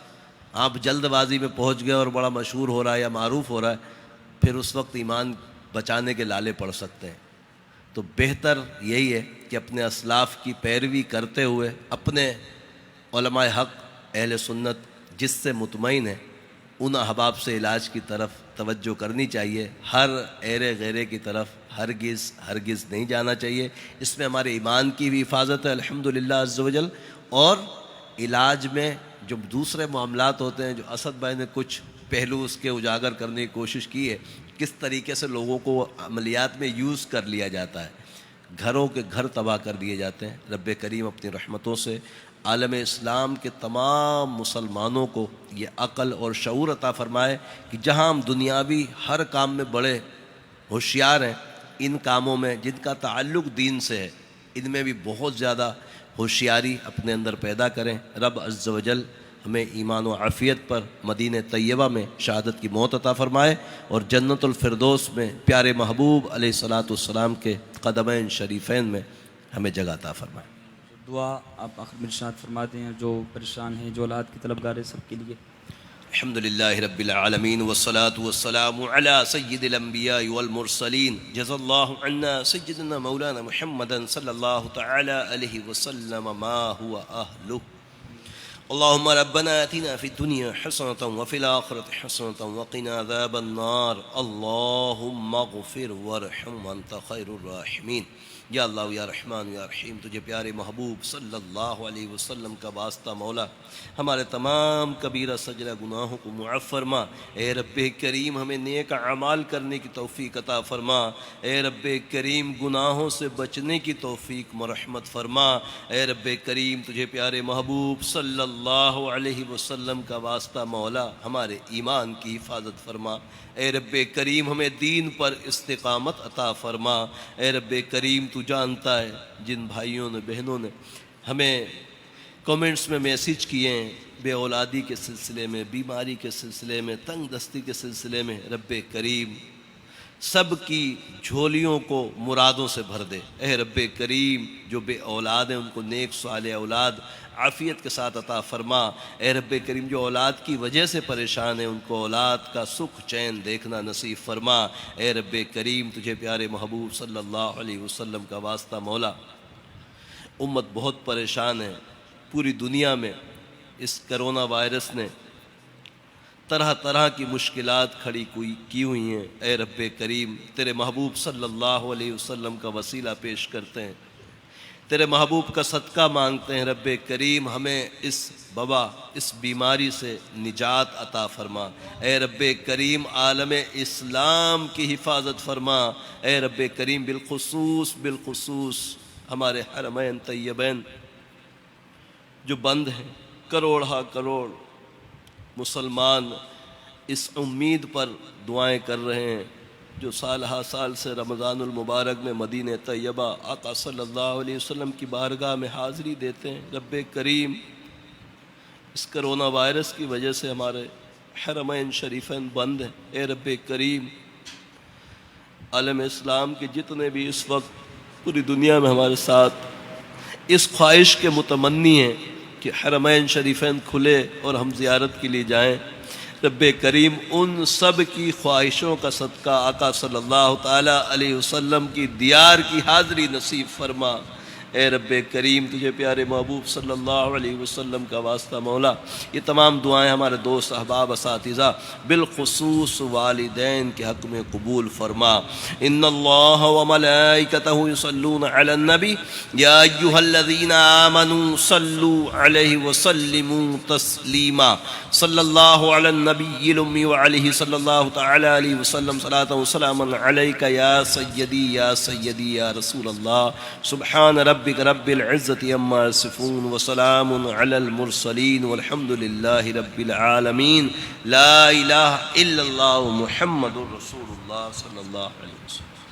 آپ جلد بازی میں پہنچ گئے اور بڑا مشہور ہو رہا ہے یا معروف ہو رہا ہے پھر اس وقت ایمان بچانے کے لالے پڑ سکتے ہیں تو بہتر یہی ہے کہ اپنے اسلاف کی پیروی کرتے ہوئے اپنے علماء حق اہل سنت جس سے مطمئن ہے ان احباب سے علاج کی طرف توجہ کرنی چاہیے ہر ایرے غیرے کی طرف ہرگز نہیں جانا چاہیے اس میں ہمارے ایمان کی بھی حفاظت ہے الحمدللہ عز و جل اور علاج میں جو دوسرے معاملات ہوتے ہیں جو اسد بھائی نے کچھ پہلو اس کے اجاگر کرنے کی کوشش کی ہے کس طریقے سے لوگوں کو عملیات میں یوز کر لیا جاتا ہے گھروں کے گھر تباہ کر دیے جاتے ہیں رب کریم اپنی رحمتوں سے عالم اسلام کے تمام مسلمانوں کو یہ عقل اور شعور عطا فرمائے کہ جہاں ہم دنیاوی ہر کام میں بڑے ہوشیار ہیں ان کاموں میں جن کا تعلق دین سے ہے ان میں بھی بہت زیادہ ہوشیاری اپنے اندر پیدا کریں رب عز و جل ہمیں ایمان و عافیت پر مدینہ طیبہ میں شہادت کی موت عطا فرمائے اور جنت الفردوس میں پیارے محبوب علیہ الصلاۃ والسلام کے قدمین شریفین میں ہمیں جگہ عطا فرمائے دعا آپ آخر میں ارشاد فرماتے ہیں جو پریشان ہیں جو اولاد کی طلبگار ہیں سب کے لیے الحمدللہ رب العالمین والصلاة والسلام على سید الانبیاء والمرسلین جزا اللہ عنا سیدنا مولانا محمدا صلی اللہ تعالی علیہ وسلم ما هو اہلہ اللهم ربنا آتنا في الدنيا حسنة وفي الآخرة حسنة وقنا عذاب النار اللهم اغفر وارحم وانت خير الراحمين یا اللہ یا رحمان یا رحیم تجھے پیارے محبوب صلی اللہ علیہ وسلم کا واسطہ مولا ہمارے تمام کبیرہ سجرہ گناہوں کو معاف فرما اے رب کریم ہمیں نیک اعمال کرنے کی توفیق عطا فرما اے رب کریم گناہوں سے بچنے کی توفیق مرحمت فرما اے رب کریم تجھے پیارے محبوب صلی اللہ علیہ وسلم کا واسطہ مولا ہمارے ایمان کی حفاظت فرما اے رب کریم ہمیں دین پر استقامت عطا فرما اے رب کریم تو جانتا ہے جن بھائیوں نے بہنوں نے ہمیں کومنٹس میں میسیج کیے ہیں بے اولادی کے سلسلے میں بیماری کے سلسلے میں تنگ دستی کے سلسلے میں رب کریم سب کی جھولیوں کو مرادوں سے بھر دے اے رب کریم جو بے اولاد ہیں ان کو نیک صالح اولاد عافیت کے ساتھ عطا فرما اے رب کریم جو اولاد کی وجہ سے پریشان ہیں ان کو اولاد کا سکھ چین دیکھنا نصیب فرما اے رب کریم تجھے پیارے محبوب صلی اللہ علیہ وسلم کا واسطہ مولا امت بہت پریشان ہے پوری دنیا میں اس کرونا وائرس نے طرح طرح کی مشکلات کھڑی کی ہوئی ہیں، اے رب کریم تیرے محبوب صلی اللہ علیہ وسلم کا وسیلہ پیش کرتے ہیں، تیرے محبوب کا صدقہ مانگتے ہیں، رب کریم ہمیں اس وبا، اس بیماری سے نجات عطا فرما، اے رب کریم عالم اسلام کی حفاظت فرما، اے رب کریم بالخصوص ہمارے حرمین طیبین جو بند ہیں، کروڑ کروڑ مسلمان اس امید پر دعائیں کر رہے ہیں جو سال ہا سال سے رمضان المبارک میں مدینہ طیبہ آقا صلی اللہ علیہ وسلم کی بارگاہ میں حاضری دیتے ہیں، رب کریم اس کرونا وائرس کی وجہ سے ہمارے حرمین شریفین بند ہیں، اے رب کریم عالم اسلام کے جتنے بھی اس وقت پوری دنیا میں ہمارے ساتھ اس خواہش کے متمنی ہیں کہ حرمین شریفین کھلے اور ہم زیارت کے لیے جائیں، رب کریم ان سب کی خواہشوں کا صدقہ آقا صلی اللہ تعالی علیہ وسلم کی دیار کی حاضری نصیب فرما، اے رب کریم تجھے پیارے محبوب صلی اللہ علیہ وسلم کا واسطہ مولا۔ یہ تمام دعائیں ہمارے دوست احباب اساتذہ بالخصوص والدین کے حق میں قبول فرما۔ ان اللہ وملائکتہ یصلون علی النبی یا ایھا الذین آمنوا صلوا علیہ وسلموا تسلیما، صلی اللہ علی النبی الامی وعلیہ صلی اللہ تعالی علیہ وسلم صلاۃ وسلاما علیک یا سیدی یا سیدی یا رسول اللہ، سبحان ربک رب العزت عما یصفون وسلام علی المرسلین والحمد للہ رب العالمین، لا الہ الا اللہ محمد رسول اللہ صلی اللہ علیہ وسلم۔